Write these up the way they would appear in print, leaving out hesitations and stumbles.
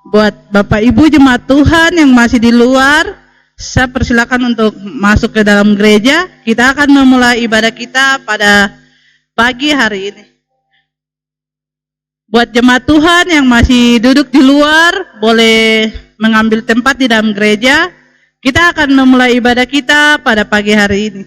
Buat Bapak Ibu jemaat Tuhan yang masih di luar, saya persilakan untuk masuk ke dalam gereja. Kita akan memulai ibadah kita pada pagi hari ini. Buat jemaat Tuhan yang masih duduk di luar, boleh mengambil tempat di dalam gereja. Kita akan memulai ibadah kita pada pagi hari ini.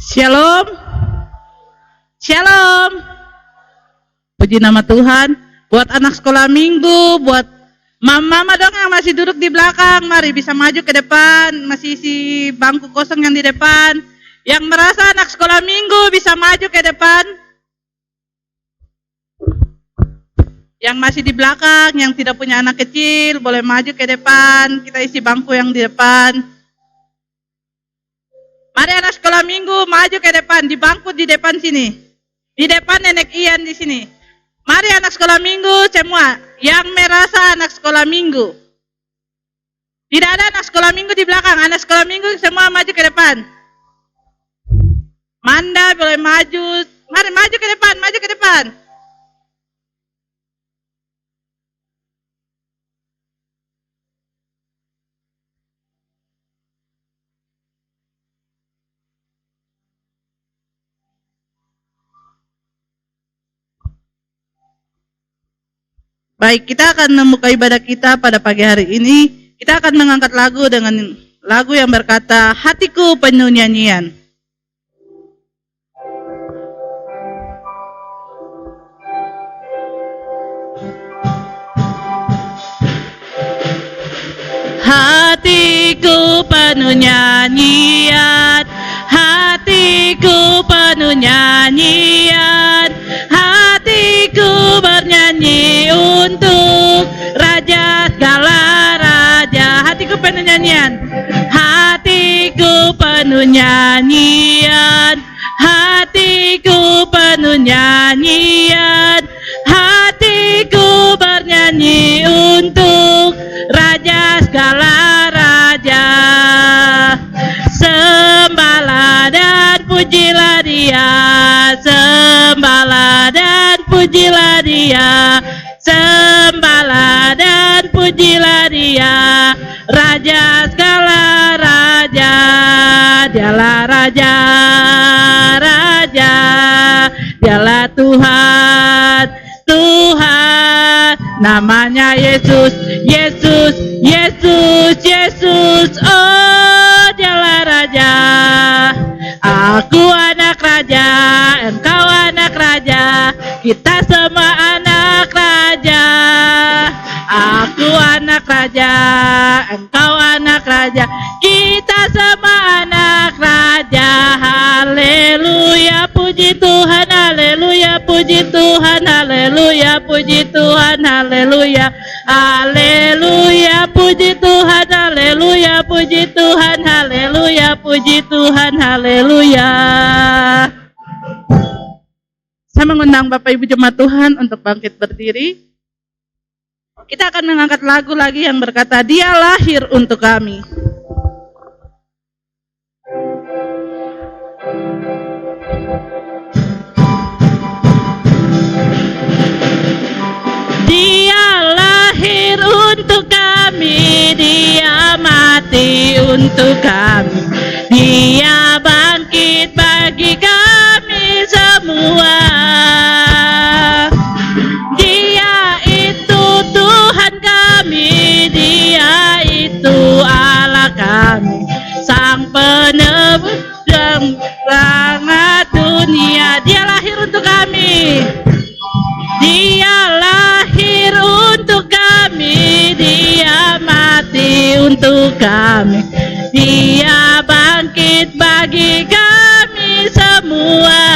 Shalom. Shalom. Puji nama Tuhan. Buat anak sekolah minggu, buat mama dong yang masih duduk di belakang, mari bisa maju ke depan. Masih isi bangku kosong yang di depan. Yang merasa anak sekolah minggu bisa maju ke depan. Yang masih di belakang, yang tidak punya anak kecil, boleh maju ke depan. Kita isi bangku yang di depan. Mari anak sekolah minggu maju ke depan, di bangku di depan sini. Di depan nenek Ian di sini. Mari anak sekolah minggu semua yang merasa anak sekolah minggu. Tidak ada anak sekolah minggu di belakang, anak sekolah minggu semua maju ke depan. Manda boleh maju, mari maju ke depan, maju ke depan. Baik, kita akan membuka ibadah kita pada pagi hari ini. Kita akan mengangkat lagu dengan lagu yang berkata, Hatiku Penuh Nyanyian. Hatiku penuh nyanyian, hatiku penuh nyanyian, hatiku bernyanyi untuk Raja segala raja. Hatiku penuh nyanyian, hatiku penuh nyanyian, hatiku penuh nyanyian, hatiku bernyanyi untuk Raja segala raja. Sembahlah dan pujilah Dia, sembahlah dan pujilah Dia, sembahlah dan pujilah Dia, Raja segala raja. Dialah Raja, Raja, Dialah Tuhan, Tuhan. Namanya Yesus, Yesus, Yesus, Yesus. Oh, Dialah Raja. Aku anak raja, engkau anak raja, kita semua anak raja. Aku anak raja, engkau anak raja, kita semua anak raja. Haleluya, puji Tuhan, haleluya, puji Tuhan, haleluya, puji Tuhan, haleluya, haleluya, puji Tuhan, haleluya, puji Tuhan, haleluya, puji Tuhan, haleluya. Saya mengundang Bapak Ibu jemaat Tuhan untuk bangkit berdiri. Kita akan mengangkat lagu lagi yang berkata, Dia lahir untuk kami. Dia lahir untuk kami, Dia mati untuk kami, Dia bangkit bagi kami semua. Dia itu Tuhan kami, Dia itu Allah kami, Sang Penebus dan langit dunia. Dia lahir untuk kami, Dia lahir untuk kami, Dia mati untuk kami, Dia bangkit bagi kami semua.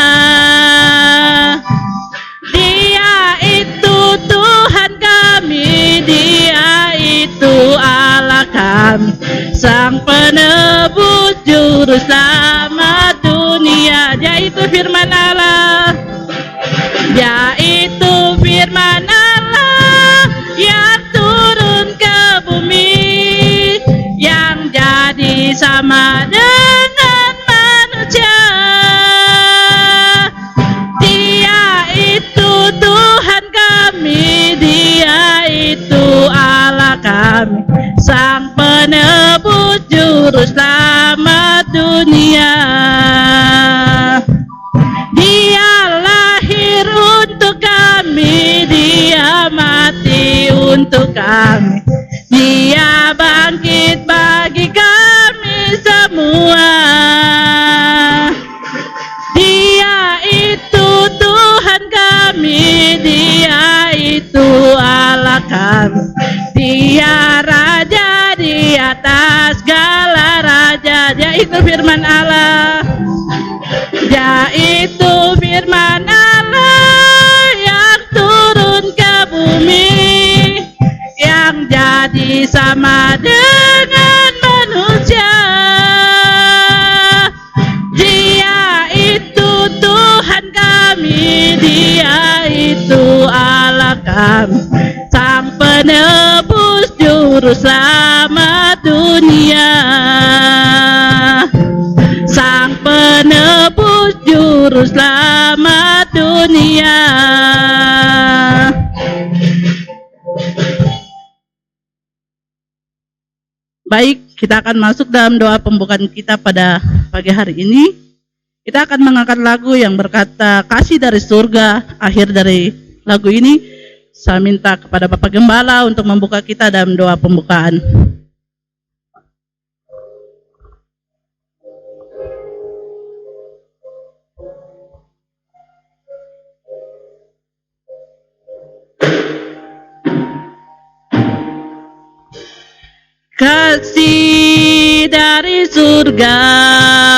Dia itu Tuhan kami, Dia itu Allah kami, penebus juru selamat dunia. Yaitu firman Allah, yaitu firman Allah yang turun ke bumi, yang jadi sama dengan manusia. Dia itu Tuhan kami, Dia itu Allah kami, Sang penebus juru selamat dunia. Dia lahir untuk kami, Dia mati untuk kami, Dia bangkit bagi kami semua. Dia itu Tuhan kami, Dia itu Allah kami, Dia Raja di atas segala raja. Yaitu firman Allah, yaitu firman Allah yang turun ke bumi, yang jadi sama dengan manusia. Dia itu Tuhan kami, Dia itu Allah kami, Sang penebus juru selamat dunia. Sang penebus juru selamat dunia. Baik, kita akan masuk dalam doa pembukaan kita pada pagi hari ini. Kita akan mengangkat lagu yang berkata kasih dari surga. Akhir dari lagu ini saya minta kepada Bapak Gembala untuk membuka kita dalam doa pembukaan. Kasih dari surga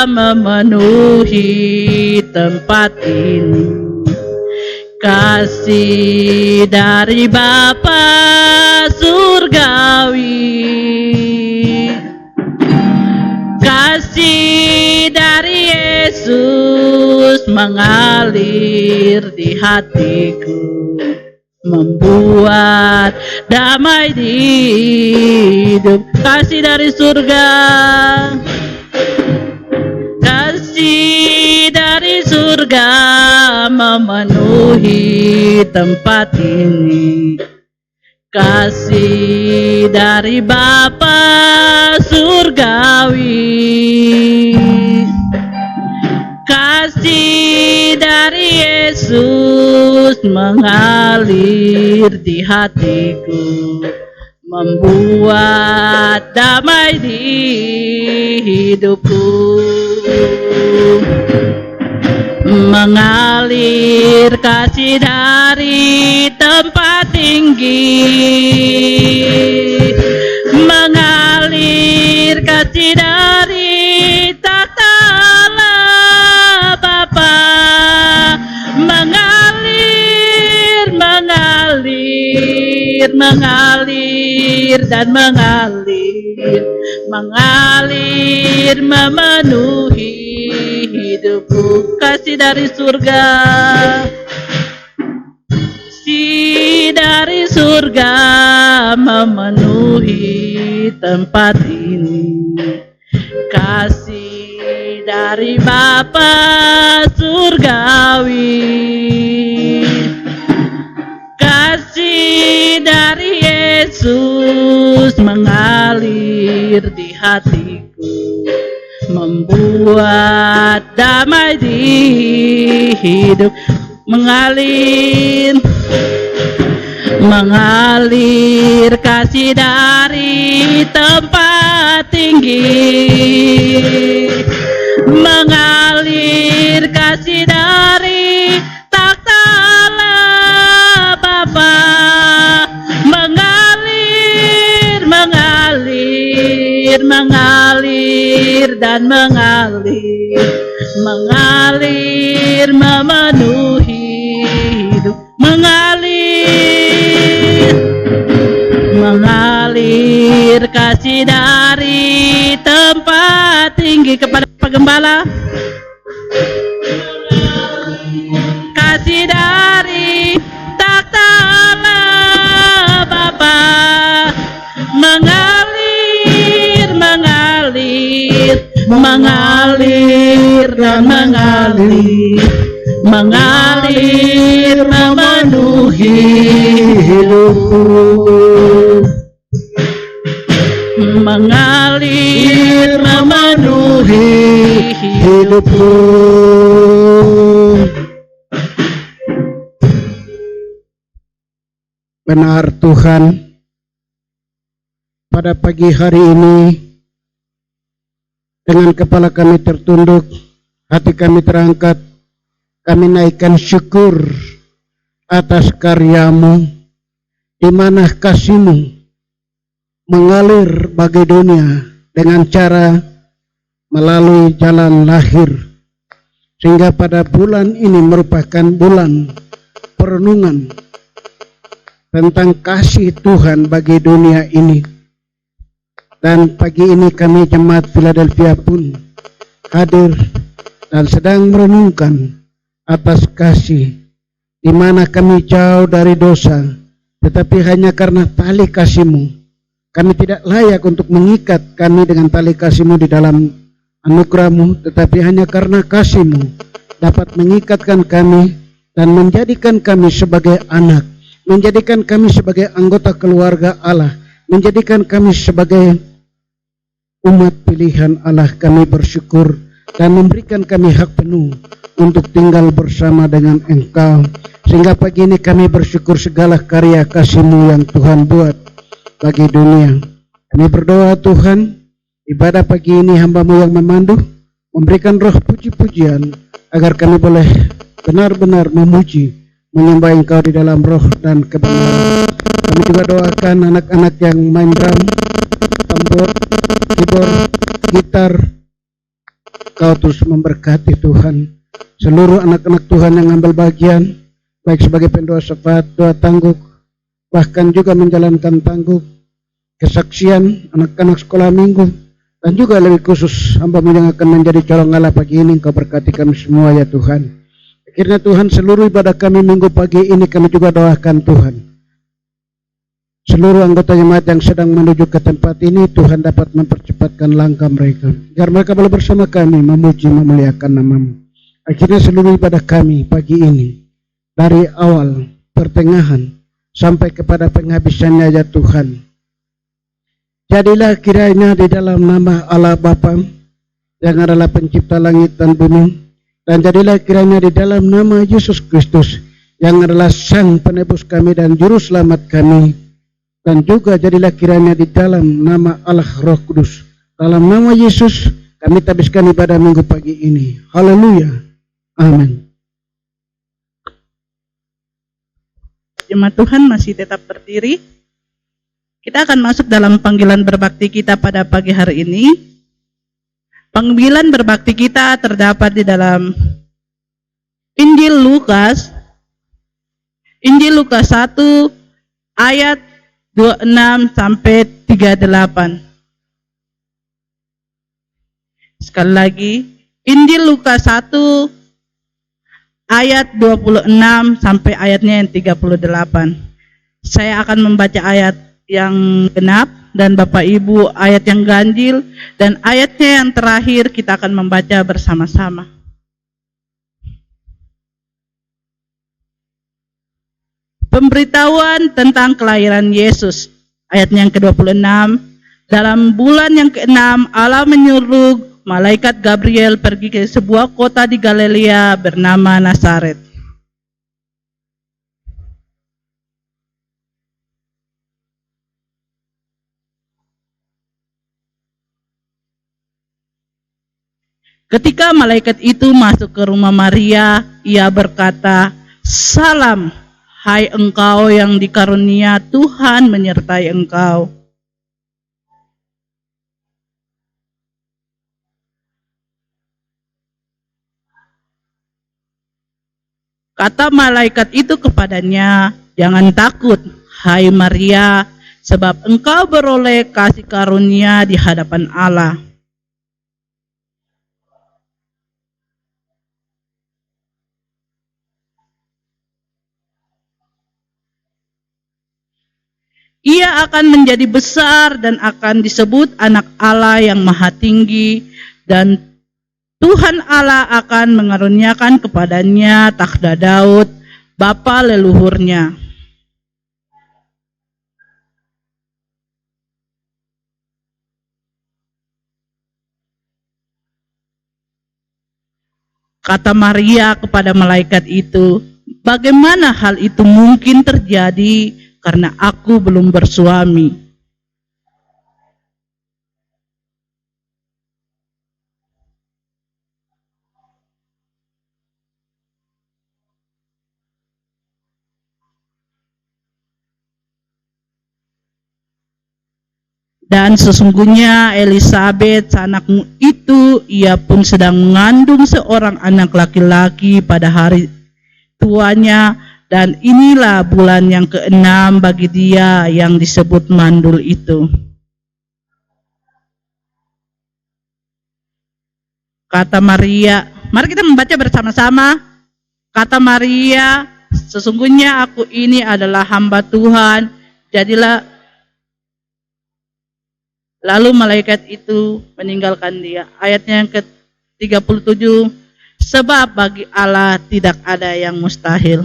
memenuhi tempat ini. Kasih dari Bapa surgawi. Kasih dari Yesus mengalir di hatiku, membuat damai di hidup. Kasih dari surga, kasih dari surga memenuhi tempat ini. Kasih dari Bapa surgawi. Kasih dari Yesus mengalir di hatiku, membuat damai di hidupku. Mengalir kasih dari tempat tinggi, mengalir kasih dari tahta Allah Bapa, mengalir, mengalir, mengalir dan mengalir, mengalir memenuhi hidupku. Kasih dari surga, kasih dari surga memenuhi tempat ini. Kasih dari Bapa surgawi. Kasih dari Yesus mengalir di hatiku, membuat damai di hidup. Mengalir, mengalir kasih dari tempat tinggi, mengalir kasih dari takhta Allah Bapa, mengalir, mengalir, mengalir dan mengalir, mengalir memenuhi hidup. Mengalir, mengalir mengalir kasih dari tempat tinggi kepada Pak Gembala. Kasih dari takhta Allah Bapa mengalir, mengalir, mengalir dan mengalir, mengalir memenuhi hidupku, mengalir memenuhi hidupku. Benar Tuhan, pada pagi hari ini dengan kepala kami tertunduk, hati kami terangkat, kami naikkan syukur atas karya-Mu, di mana kasih-Mu mengalir bagi dunia dengan cara melalui jalan lahir, sehingga pada bulan ini merupakan bulan perenungan tentang kasih Tuhan bagi dunia ini. Dan pagi ini kami Jemaat Philadelphia pun hadir dan sedang merenungkan atas kasih, di mana kami jauh dari dosa, tetapi hanya karena tali kasih-Mu, kami tidak layak untuk mengikat kami dengan tali kasih-Mu di dalam anugerah-Mu, tetapi hanya karena kasih-Mu dapat mengikatkan kami dan menjadikan kami sebagai anak, menjadikan kami sebagai anggota keluarga Allah, menjadikan kami sebagai umat pilihan Allah. Kami bersyukur dan memberikan kami hak penuh untuk tinggal bersama dengan Engkau, sehingga pagi ini kami bersyukur segala karya kasih-Mu yang Tuhan buat bagi dunia. Kami berdoa Tuhan, ibadah pagi ini hamba-Mu yang memandu, memberikan roh puji-pujian agar kami boleh benar-benar memuji, menyembah Engkau di dalam roh dan kebenaran. Kami juga doakan anak-anak yang main drum, tambur, keyboard, gitar, Kau terus memberkati Tuhan. Seluruh anak-anak Tuhan yang ambil bagian, baik sebagai pendoa syafaat, doa tangguk, bahkan juga menjalankan tangguk, kesaksian anak-anak sekolah minggu, dan juga lebih khusus hamba-Mu yang akan menjadi colong Allah pagi ini. Engkau berkati kami semua ya Tuhan. Akhirnya Tuhan, seluruh ibadah kami minggu pagi ini kami juga doakan Tuhan, seluruh anggota jemaat yang sedang menuju ke tempat ini, Tuhan dapat mempercepatkan langkah mereka, agar mereka boleh bersama kami memuji memuliakan nama-Mu. Akhirnya seluruh ibadah kami pagi ini, dari awal, pertengahan, sampai kepada penghabisannya ya Tuhan, jadilah kiranya di dalam nama Allah Bapa yang adalah pencipta langit dan bumi, dan jadilah kiranya di dalam nama Yesus Kristus yang adalah Sang Penebus kami dan Juru Selamat kami, dan juga jadilah kiranya di dalam nama Allah Roh Kudus. Dalam nama Yesus kami tabiskan ibadah minggu pagi ini. Haleluya. Amin. Jemaat Tuhan masih tetap berdiri. Kita akan masuk dalam panggilan berbakti kita pada pagi hari ini. Panggilan berbakti kita terdapat di dalam Injil Lukas 1 ayat 26 sampai 38. Sekali lagi, Injil Lukas 1 ayat 26 sampai ayatnya yang 38. Saya akan membaca ayat yang genap dan Bapak Ibu ayat yang ganjil, dan ayatnya yang terakhir kita akan membaca bersama-sama. Pemberitahuan tentang kelahiran Yesus, ayatnya yang ke-26. Dalam bulan yang ke-6 Allah menyuruh malaikat Gabriel pergi ke sebuah kota di Galilea bernama Nazaret. Ketika malaikat itu masuk ke rumah Maria, ia berkata, "Salam, hai engkau yang dikarunia Tuhan menyertai engkau." Kata malaikat itu kepadanya, "Jangan takut, hai Maria, sebab engkau beroleh kasih karunia di hadapan Allah. Ia akan menjadi besar dan akan disebut anak Allah yang maha tinggi, dan Tuhan Allah akan mengaruniakan kepadanya takhta Daud, bapa leluhurnya. Kata Maria kepada malaikat itu, "Bagaimana hal itu mungkin terjadi? Karena aku belum bersuami." Dan sesungguhnya Elisabet anakmu itu, ia pun sedang mengandung seorang anak laki-laki pada hari tuanya, dan inilah bulan yang ke-6 bagi dia yang disebut mandul itu. Kata Maria, mari kita membaca bersama-sama. Kata Maria, "Sesungguhnya aku ini adalah hamba Tuhan, jadilah." Lalu malaikat itu meninggalkan dia. Ayatnya yang ke-37, sebab bagi Allah tidak ada yang mustahil.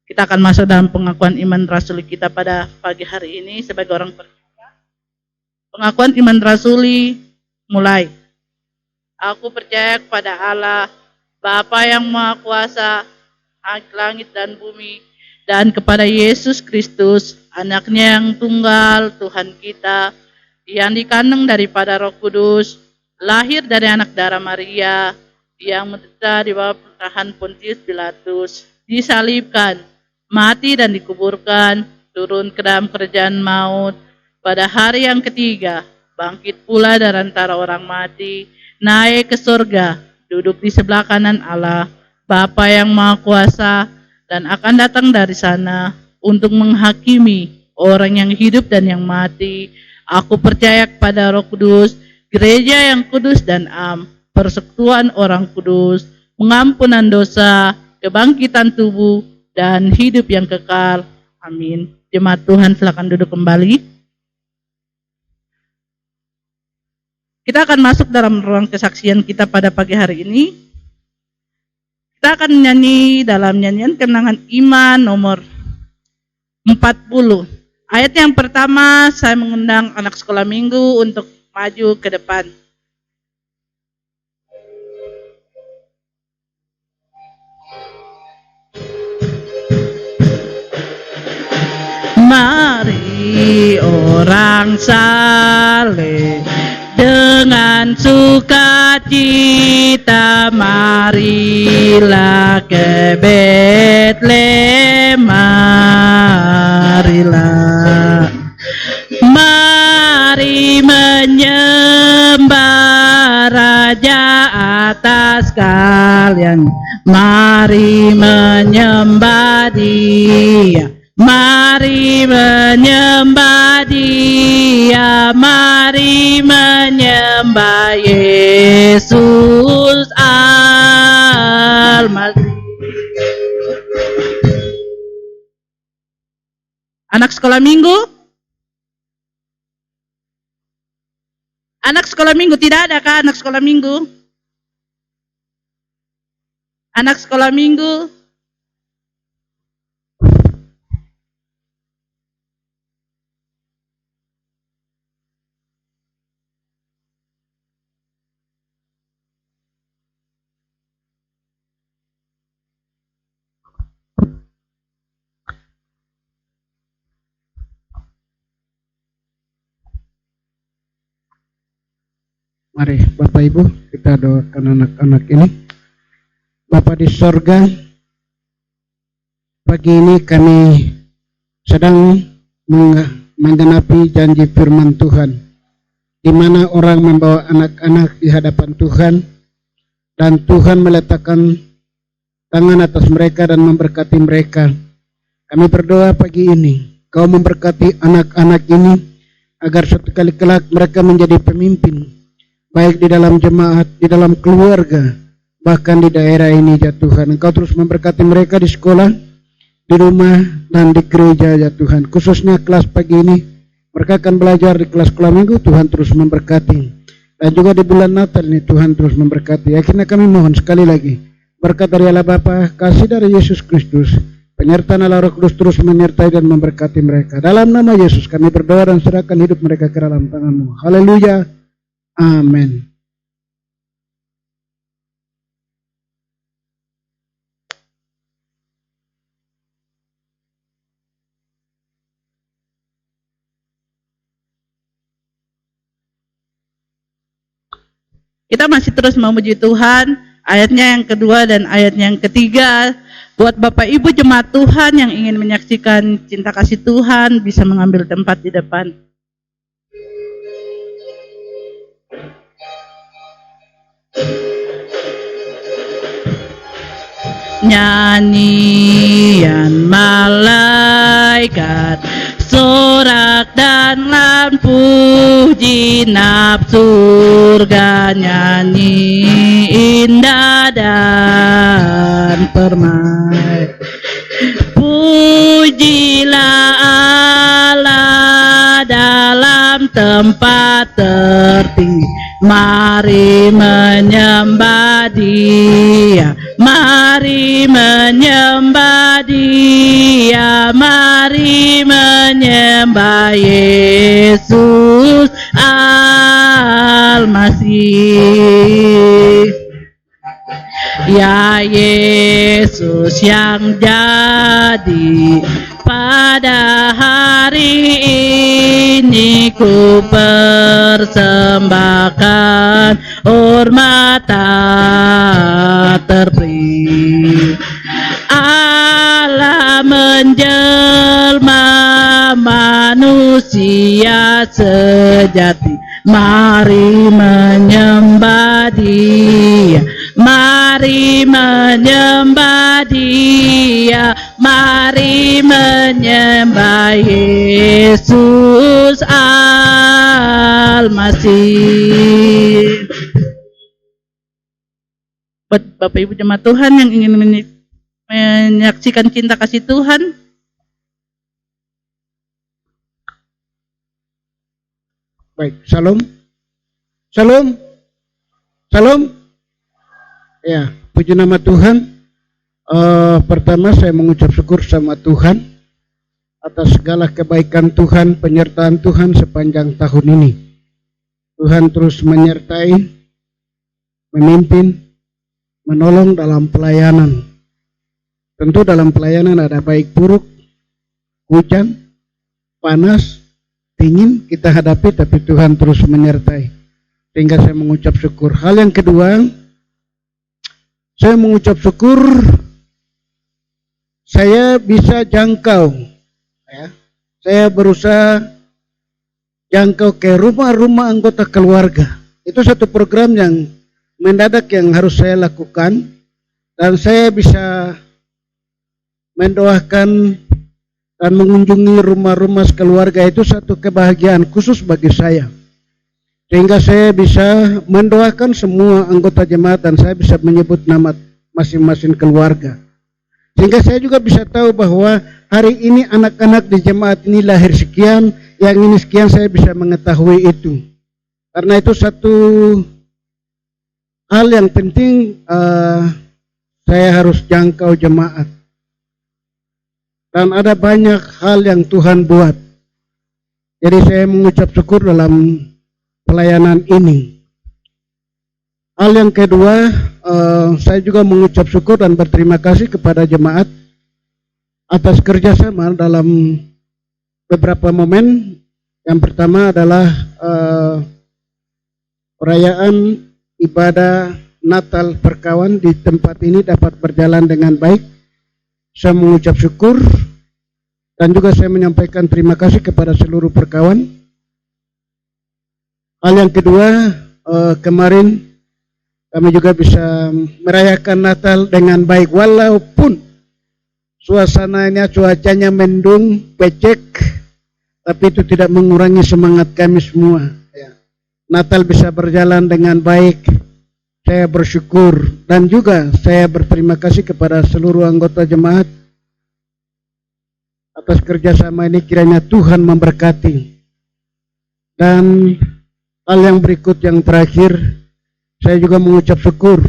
Kita akan masuk dalam pengakuan iman rasuli kita pada pagi hari ini sebagai orang percaya. Pengakuan iman rasuli mulai. Aku percaya kepada Allah, Bapa yang Maha Kuasa, langit dan bumi, dan kepada Yesus Kristus, anaknya yang tunggal, Tuhan kita, yang dikandung daripada Roh Kudus, lahir dari anak darah Maria, yang menderita di bawah pemerintahan Pontius Pilatus, disalibkan, mati dan dikuburkan, turun ke dalam kerajaan maut, pada hari yang ketiga, bangkit pula dari antara orang mati, naik ke surga, duduk di sebelah kanan Allah, Bapa yang Maha Kuasa, dan akan datang dari sana untuk menghakimi orang yang hidup dan yang mati. Aku percaya kepada Roh Kudus, gereja yang kudus dan am, persekutuan orang kudus, pengampunan dosa, kebangkitan tubuh, dan hidup yang kekal. Amin. Jemaat Tuhan, silakan duduk kembali. Kita akan masuk dalam ruang kesaksian kita pada pagi hari ini. Kita akan menyanyi dalam nyanyian Kenangan Iman nomor 40. Ayat yang pertama, saya mengundang anak sekolah minggu untuk maju ke depan. Mari orang saleh dengan sukacita, marilah ke Betlehem, marilah. Mari menyembah Raja atas kalian, mari menyembah Dia. Mari menyembah Dia, mari menyembah Yesus Al-Masih. Anak sekolah minggu? Anak sekolah minggu, tidak ada kah anak sekolah minggu? Anak sekolah minggu? Mari Bapak Ibu, kita doakan anak-anak ini. Bapa di sorga, pagi ini kami sedang menggenapi janji firman Tuhan, di mana orang membawa anak-anak di hadapan Tuhan, dan Tuhan meletakkan tangan atas mereka dan memberkati mereka. Kami berdoa pagi ini, Kau memberkati anak-anak ini agar suatu kali kelak mereka menjadi pemimpin, baik di dalam jemaat, di dalam keluarga, bahkan di daerah ini ya Tuhan. Engkau terus memberkati mereka di sekolah, di rumah, dan di gereja ya Tuhan. Khususnya kelas pagi ini, mereka akan belajar di kelas sekolah minggu, Tuhan terus memberkati. Dan juga di bulan Natal ini Tuhan terus memberkati. Akhirnya kami mohon sekali lagi, berkat dari Allah Bapa, kasih dari Yesus Kristus, penyertaan Allah Roh Kudus terus menyertai dan memberkati mereka. Dalam nama Yesus kami berdoa dan serahkan hidup mereka ke dalam tangan-Mu. Haleluya. Amin. Kita masih terus memuji Tuhan. Ayatnya yang kedua dan ayatnya yang ketiga, buat Bapak Ibu jemaat Tuhan yang ingin menyaksikan cinta kasih Tuhan bisa mengambil tempat di depan. Nyanyian malaikat, sorak dan lampu jinap surga, nyanyi indah dan permai. Pujilah Allah dalam tempat tertinggi, mari menyembah Dia, mari menyembah Dia, mari menyembah Yesus Al-Masih. Ya Yesus yang jadi pada hari ini, ku persembahkan hormat tak terperi. Allah menjelma manusia sejati, mari menyembah Dia, mari menyembah Dia, mari menyembah Yesus Al-Masih. Buat Bapak Ibu jemaat Tuhan yang ingin menyaksikan cinta kasih Tuhan, baik, salam, salam, salam. Ya, puji nama Tuhan. Pertama saya mengucap syukur sama Tuhan atas segala kebaikan Tuhan, penyertaan Tuhan sepanjang tahun ini. Tuhan terus menyertai, memimpin, menolong dalam pelayanan. Tentu dalam pelayanan ada baik buruk, hujan, panas, dingin kita hadapi, tapi Tuhan terus menyertai. Sehingga saya mengucap syukur. Hal yang kedua, saya mengucap syukur saya bisa jangkau, ya. Saya berusaha jangkau ke rumah-rumah anggota keluarga. Itu satu program yang mendadak yang harus saya lakukan, dan saya bisa mendoakan dan mengunjungi rumah-rumah keluarga. Itu satu kebahagiaan khusus bagi saya, sehingga saya bisa mendoakan semua anggota jemaat dan saya bisa menyebut nama masing-masing keluarga, sehingga saya juga bisa tahu bahwa hari ini anak-anak di jemaat ini lahir sekian, yang ini sekian, saya bisa mengetahui itu. Karena itu satu hal yang penting, saya harus jangkau jemaat. Dan ada banyak hal yang Tuhan buat. Jadi saya mengucap syukur dalam pelayanan ini. Hal yang kedua, saya juga mengucap syukur dan berterima kasih kepada jemaat atas kerjasama dalam beberapa momen. Yang pertama adalah perayaan ibadah Natal Perkawan di tempat ini dapat berjalan dengan baik. Saya mengucap syukur dan juga saya menyampaikan terima kasih kepada seluruh perkawan. Hal yang kedua, kemarin kami juga bisa merayakan Natal dengan baik, walaupun suasananya, cuacanya mendung, becek, tapi itu tidak mengurangi semangat kami semua. Natal bisa berjalan dengan baik. Saya bersyukur dan juga saya berterima kasih kepada seluruh anggota jemaat atas kerjasama ini. Kiranya Tuhan memberkati. Dan hal yang berikut, yang terakhir, saya juga mengucap syukur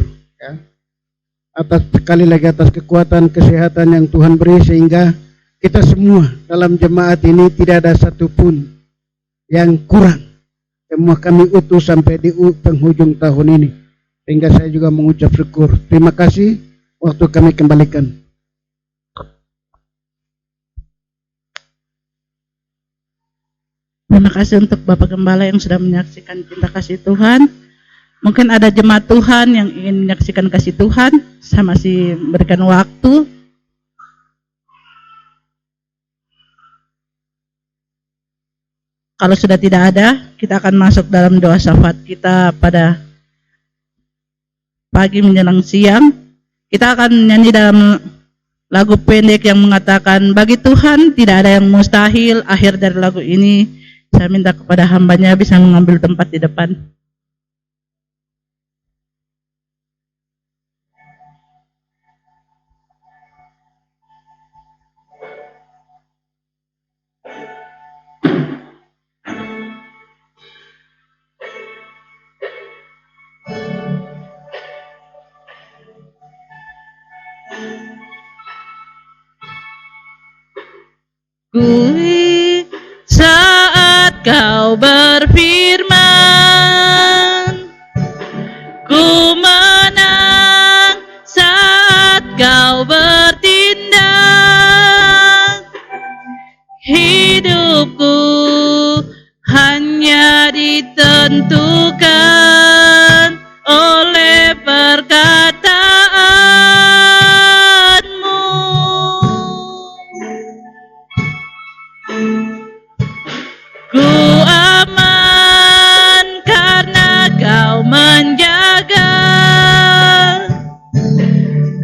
atas sekali lagi atas kekuatan kesehatan yang Tuhan beri, sehingga kita semua dalam jemaat ini tidak ada satupun yang kurang. Semua kami utuh sampai di penghujung tahun ini, sehingga saya juga mengucap syukur. Terima kasih. Waktu kami kembalikan. Terima kasih untuk Bapak Gembala yang sudah menyaksikan cinta kasih Tuhan. Mungkin ada jemaat Tuhan yang ingin menyaksikan kasih Tuhan. Saya masih berikan waktu. Kalau sudah tidak ada, kita akan masuk dalam doa syafaat kita pada pagi menjelang siang. Kita akan nyanyi dalam lagu pendek yang mengatakan, bagi Tuhan tidak ada yang mustahil. Akhir dari lagu ini, saya minta kepada hambanya bisa mengambil tempat di depan. Kui saat kau berfirman, ku menang saat kau bertindak. Hidupku hanya ditentukan oleh perkataanmu. Ku aman karena kau menjaga.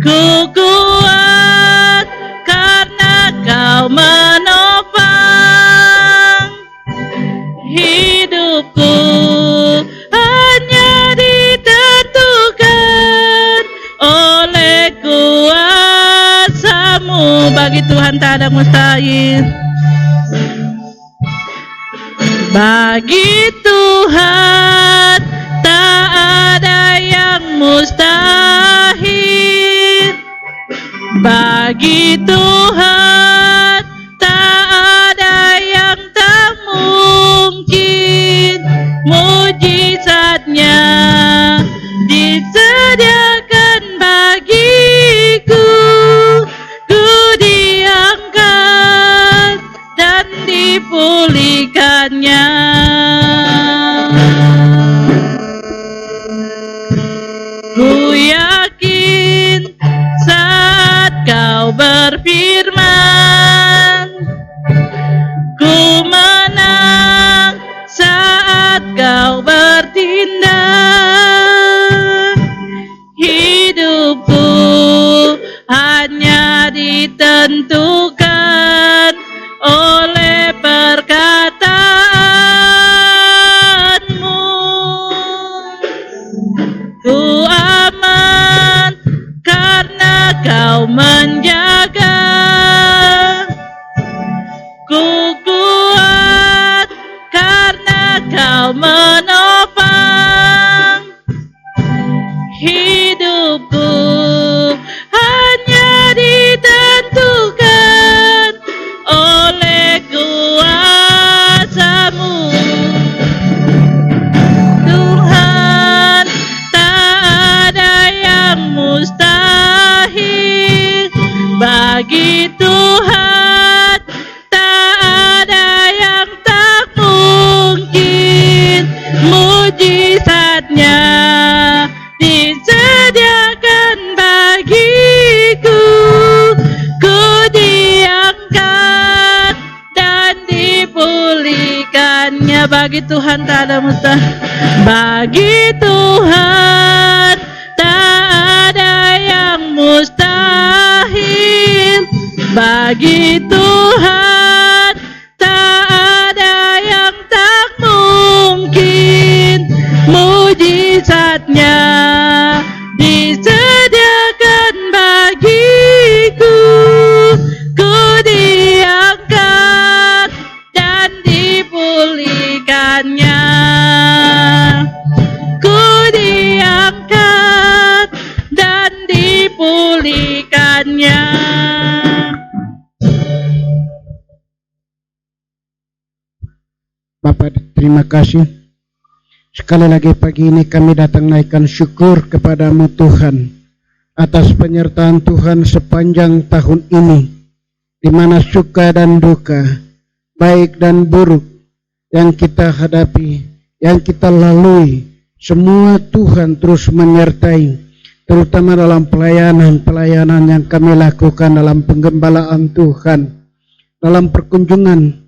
Ku kuat karena kau menopang. Hidupku hanya ditentukan oleh kuasa-Mu. Bagi Tuhan tak ada mustahil. Bagi Tuhan tak ada yang mustahil. Bagi Tuhan tak ada yang tak mungkin. Mujizatnya disediakan bagiku. Ku diangkat dan dipulihkannya. Ku yakin saat kau berfirman, ku menang saat kau bertindak. Hidupku hanya ditentukan oleh perkataanmu. Ku aman karena kau menjaga. Ku kuat karena kau menopang. Hidupku hanya ditentukan oleh kuasa-Mu. Tuhan tak ada yang mustahil. Bagi Tuhan tak ada yang tak mungkin. Mujizatnya disediakan bagiku. Ku diangkat dan dipulihkannya. Bagi Tuhan tak ada mustahil. Bagi Tuhan tak ada yang mustahil. Bagi Tuhan tak ada yang tak mungkin. Mujizatnya disediakan bagiku. Ku diangkat dan dipulihkannya. Ku diangkat dan dipulihkannya. Bapak, terima kasih. Sekali lagi pagi ini kami datang naikkan syukur kepadamu Tuhan atas penyertaan Tuhan sepanjang tahun ini, di mana suka dan duka, baik dan buruk yang kita hadapi, yang kita lalui, semua Tuhan terus menyertai, terutama dalam pelayanan yang kami lakukan dalam penggembalaan Tuhan, dalam perkunjungan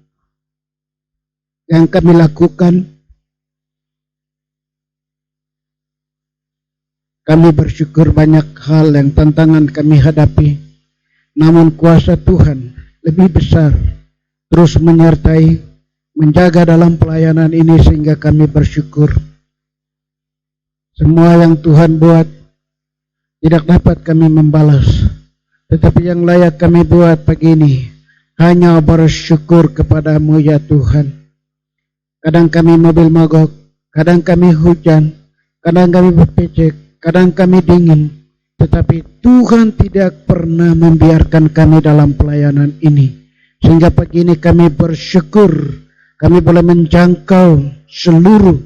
yang kami lakukan. Kami bersyukur banyak hal yang tantangan kami hadapi, namun kuasa Tuhan lebih besar, terus menyertai, menjaga dalam pelayanan ini sehingga kami bersyukur. Semua yang Tuhan buat tidak dapat kami membalas, tetapi yang layak kami buat pagi ini hanya bersyukur kepadamu ya Tuhan. Kadang kami mobil mogok, kadang kami hujan, kadang kami berpecek, kadang kami dingin, tetapi Tuhan tidak pernah membiarkan kami dalam pelayanan ini. Sehingga pagi ini kami bersyukur, kami boleh menjangkau seluruh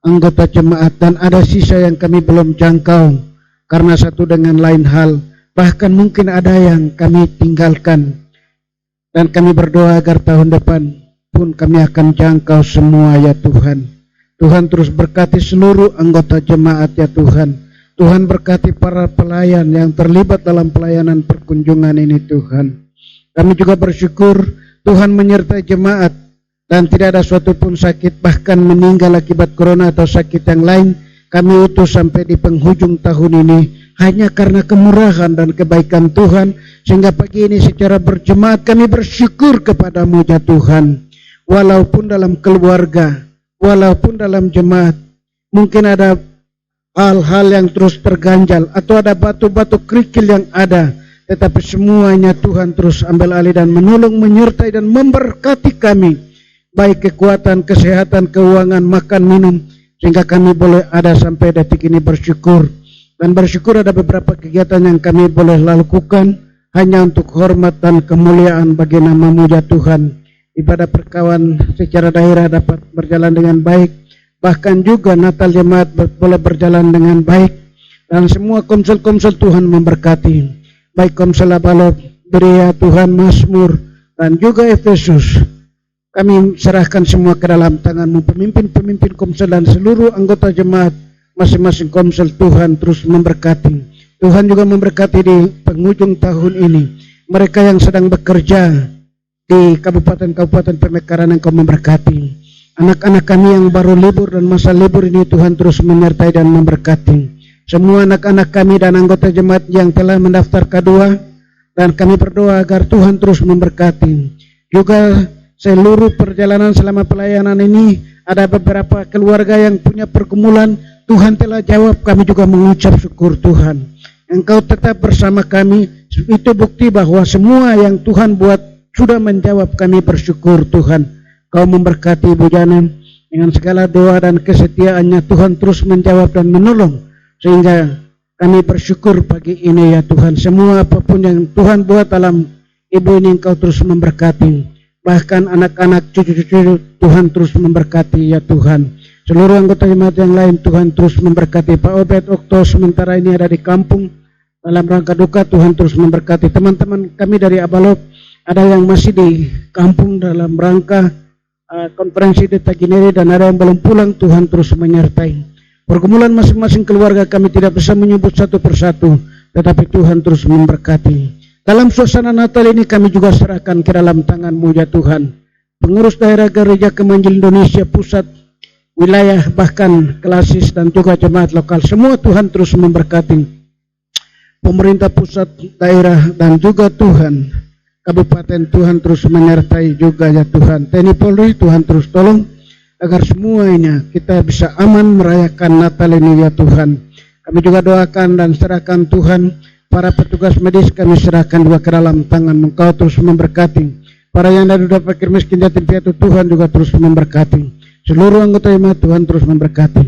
anggota jemaat, dan ada sisa yang kami belum jangkau karena satu dengan lain hal. Bahkan mungkin ada yang kami tinggalkan, dan kami berdoa agar tahun depan pun kami akan jangkau semua ya Tuhan. Tuhan terus berkati seluruh anggota jemaat ya Tuhan. Tuhan berkati para pelayan yang terlibat dalam pelayanan perkunjungan ini Tuhan. Kami juga bersyukur Tuhan menyertai jemaat dan tidak ada suatu pun sakit, bahkan meninggal akibat corona atau sakit yang lain. Kami utus sampai di penghujung tahun ini hanya karena kemurahan dan kebaikan Tuhan. Sehingga pagi ini secara berjemaat kami bersyukur kepadamu ya Tuhan. Walaupun dalam keluarga, walaupun dalam jemaat, mungkin ada hal-hal yang terus terganjal atau ada batu-batu kerikil yang ada, tetapi semuanya Tuhan terus ambil alih dan menolong, menyertai dan memberkati kami, baik kekuatan, kesehatan, keuangan, makan, minum, sehingga kami boleh ada sampai detik ini bersyukur. Dan bersyukur ada beberapa kegiatan yang kami boleh lakukan hanya untuk hormat dan kemuliaan bagi nama-Mu ya Tuhan. Ibadah perkawan secara daerah dapat berjalan dengan baik, bahkan juga Natal jemaat boleh berjalan dengan baik, dan semua komsel-komsel Tuhan memberkati, baik Komsel Abalok, Berea, Tuhan, Mazmur, dan juga Efesus. Kami serahkan semua ke dalam tangan-Mu, pemimpin-pemimpin komsel dan seluruh anggota jemaat, masing-masing komsel Tuhan terus memberkati. Tuhan juga memberkati di penghujung tahun ini mereka yang sedang bekerja di kabupaten-kabupaten pemekaran, Engkau memberkati. Anak-anak kami yang baru libur dan masa libur ini Tuhan terus menyertai dan memberkati. Semua anak-anak kami dan anggota jemaat yang telah mendaftar K2, dan kami berdoa agar Tuhan terus memberkati. Juga seluruh perjalanan selama pelayanan ini ada beberapa keluarga yang punya pergumulan, Tuhan telah jawab, kami juga mengucap syukur Tuhan. Engkau tetap bersama kami, itu bukti bahwa semua yang Tuhan buat sudah menjawab. Kami bersyukur Tuhan. Kau memberkati Ibu Janen dengan segala doa dan kesetiaannya. Tuhan terus menjawab dan menolong, sehingga kami bersyukur pagi ini ya Tuhan. Semua apapun yang Tuhan buat dalam Ibu ini Engkau terus memberkati. Bahkan anak-anak, cucu-cucu Tuhan terus memberkati ya Tuhan. Seluruh anggota jemaat yang lain Tuhan terus memberkati. Pak Obed Okto sementara ini ada di kampung dalam rangka duka, Tuhan terus memberkati. Teman-teman kami dari Abalok ada yang masih di kampung dalam rangka konferensi di Tagineri, dan ada yang belum pulang, Tuhan terus menyertai. Pergumulan masing-masing keluarga kami tidak bisa menyebut satu persatu, tetapi Tuhan terus memberkati. Dalam suasana Natal ini kami juga serahkan ke dalam tangan-Mu ya Tuhan. Pengurus daerah Gereja Kemanjil Indonesia Pusat, wilayah, bahkan klasis, dan juga jemaat lokal, semua Tuhan terus memberkati. Pemerintah pusat, daerah, dan juga Tuhan, kabupaten. Tuhan terus menyertai juga ya Tuhan. TNI Polri, Tuhan terus tolong agar semuanya kita bisa aman merayakan Natal ini ya Tuhan. Kami juga doakan dan serahkan Tuhan para petugas medis, kami serahkan juga ke dalam tangan Engkau terus memberkati. Para yang ada fakir miskin yatim piatu, Tuhan juga terus memberkati. Seluruh anggota jemaat Tuhan terus memberkati.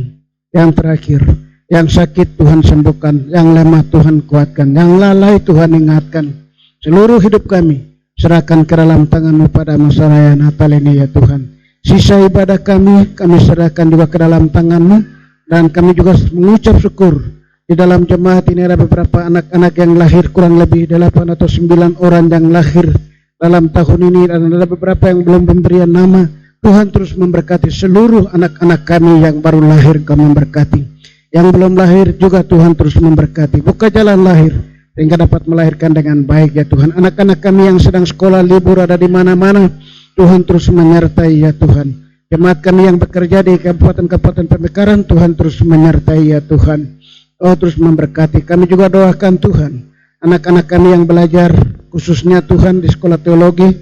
Yang terakhir, yang sakit Tuhan sembuhkan, yang lemah Tuhan kuatkan, yang lalai Tuhan ingatkan. Seluruh hidup kami serahkan ke dalam tangan-Mu pada masa raya Natal ini ya Tuhan. Sisa ibadah kami serahkan juga ke dalam tangan-Mu. Dan kami juga mengucap syukur di dalam jemaat ini ada beberapa anak-anak yang lahir, kurang lebih 8 atau 9 orang yang lahir dalam tahun ini, dan ada beberapa yang belum pemberian nama. Tuhan terus memberkati seluruh anak-anak kami yang baru lahir, Kau memberkati. Yang belum lahir juga Tuhan terus memberkati. Buka jalan lahir sehingga dapat melahirkan dengan baik ya Tuhan. Anak-anak kami yang sedang sekolah libur ada di mana-mana, Tuhan terus menyertai ya Tuhan. Jemaat kami yang bekerja di kabupaten-kabupaten Pemekaran, Tuhan terus menyertai ya Tuhan. Oh terus memberkati. Kami juga doakan Tuhan, anak-anak kami yang belajar khususnya Tuhan di sekolah teologi,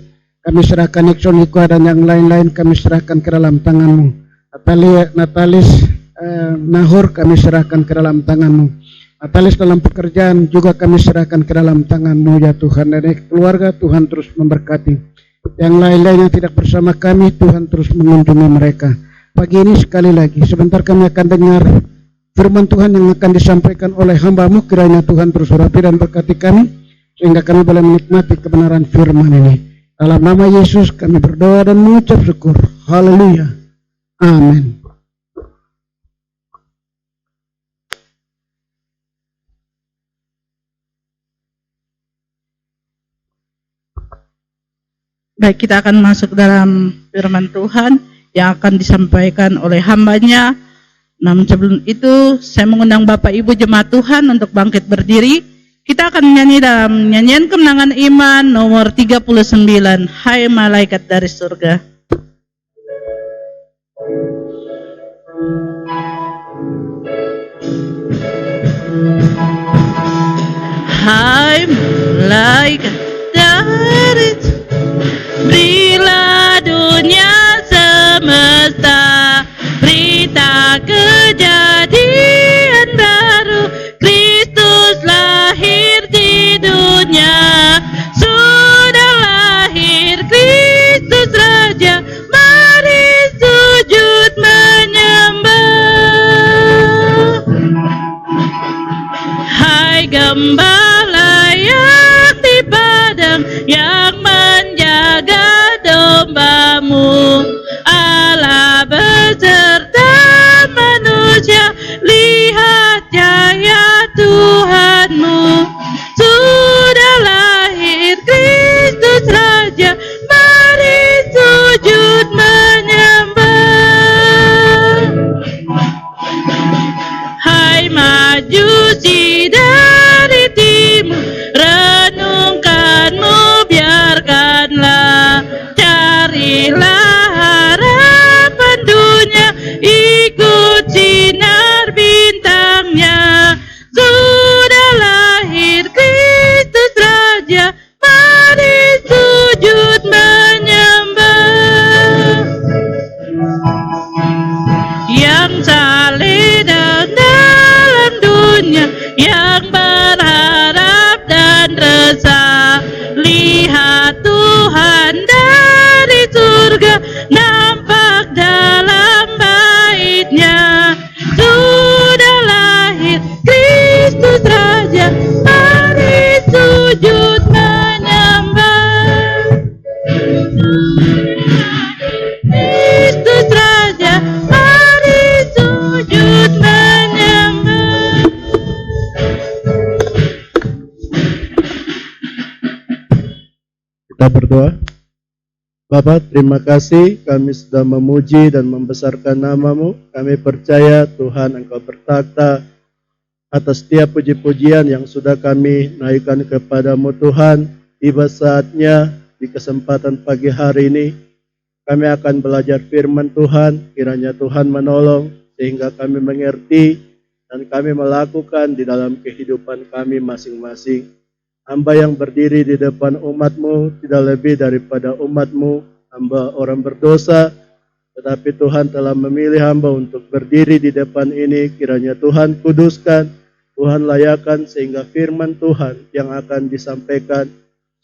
kami serahkan Nixon, Hikwa dan yang lain-lain, kami serahkan ke dalam tangan-Mu. Natalis, Nahur kami serahkan ke dalam tangan-Mu. Natalis dalam pekerjaan juga kami serahkan ke dalam tangan-Mu ya Tuhan. Dan keluarga Tuhan terus memberkati. Yang lain-lain yang tidak bersama kami, Tuhan terus mengunjungi mereka. Pagi ini sekali lagi, sebentar kami akan dengar firman Tuhan yang akan disampaikan oleh hamba-Mu. Kiranya Tuhan terus urapi dan berkati kami, sehingga kami boleh menikmati kebenaran firman ini. Dalam nama Yesus kami berdoa dan mengucap syukur. Haleluya. Amin. Baik, kita akan masuk dalam firman Tuhan yang akan disampaikan oleh hamba-Nya. Namun sebelum itu, saya mengundang Bapak Ibu Jemaat Tuhan untuk bangkit berdiri. Kita akan menyanyi dalam nyanyian kemenangan iman nomor 39, Hai Malaikat dari Surga. Hai malaikat dari Surga, berilah dunia semesta berita kejadian baru. Kristus lahir di dunia, sudah lahir Kristus Raja, mari sujud menyembah. Hai gembala yang di padang, yang menjaga domba-Mu, Allah beserta manusia, lihat cahaya Tuhan-Mu. Sudah lahir Kristus Raja, mari sujud menyembah. Hai Majusi dari timur, renungkanmu, biarkanlah, carilah harapan dunia, ikut sinar bintangnya. Sudah lahir Kristus Raja, mari sujud menyembah. Yang saleh dalam dunia, yang berharap dan resah, lihat Tuhan dari surga, nampak dalam bait-Nya. Sudah lahir Kristus Raja, mari sujud menyembah. Kristus Raja, mari sujud menyembah. Kita berdoa. Bapa, terima kasih kami sudah memuji dan membesarkan nama-Mu. Kami percaya Tuhan Engkau bertakhta atas setiap puji-pujian yang sudah kami naikkan kepada-Mu Tuhan. Tiba saatnya di kesempatan pagi hari ini kami akan belajar firman Tuhan. Kiranya Tuhan menolong sehingga kami mengerti dan kami melakukan di dalam kehidupan kami masing-masing. hamba yang berdiri di depan umat-Mu tidak lebih daripada umat-Mu, hamba orang berdosa, tetapi Tuhan telah memilih hamba untuk berdiri di depan ini. Kiranya Tuhan kuduskan, Tuhan layakan, sehingga firman Tuhan yang akan disampaikan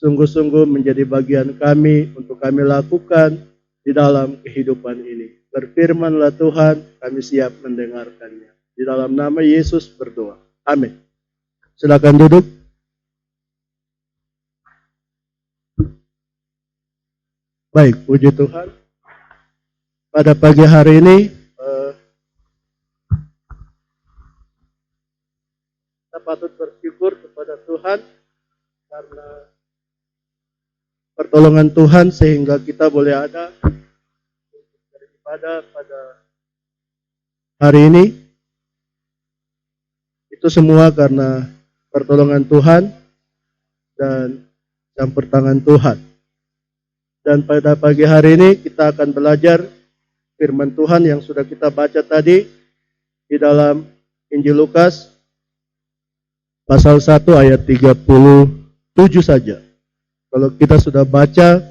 sungguh-sungguh menjadi bagian kami untuk kami lakukan di dalam kehidupan ini. Berfirmanlah Tuhan, kami siap mendengarkannya. Di dalam nama Yesus berdoa. Amin. Silakan duduk. Baik, puji Tuhan. Pada pagi hari ini, kita patut bersyukur kepada Tuhan karena pertolongan Tuhan sehingga kita boleh ada untuk beribadah pada hari ini. Itu semua karena pertolongan Tuhan dan campur tangan Tuhan. Dan pada pagi hari ini kita akan belajar firman Tuhan yang sudah kita baca tadi di dalam Injil Lukas pasal 1 ayat 37 saja. Kalau kita sudah baca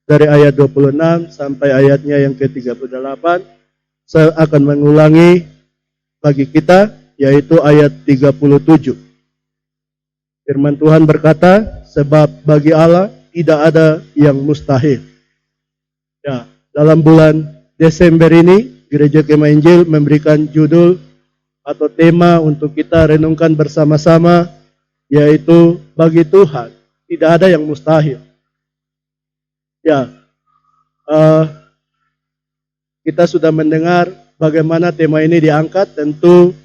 dari ayat 26 sampai ayatnya yang ke-38, saya akan mengulangi bagi kita, yaitu ayat 37. Firman Tuhan berkata, sebab bagi Allah tidak ada yang mustahil. Ya, dalam bulan Desember ini, Gereja Kemah Injil memberikan judul atau tema untuk kita renungkan bersama-sama, yaitu bagi Tuhan tidak ada yang mustahil. Ya, kita sudah mendengar bagaimana tema ini diangkat. Tentu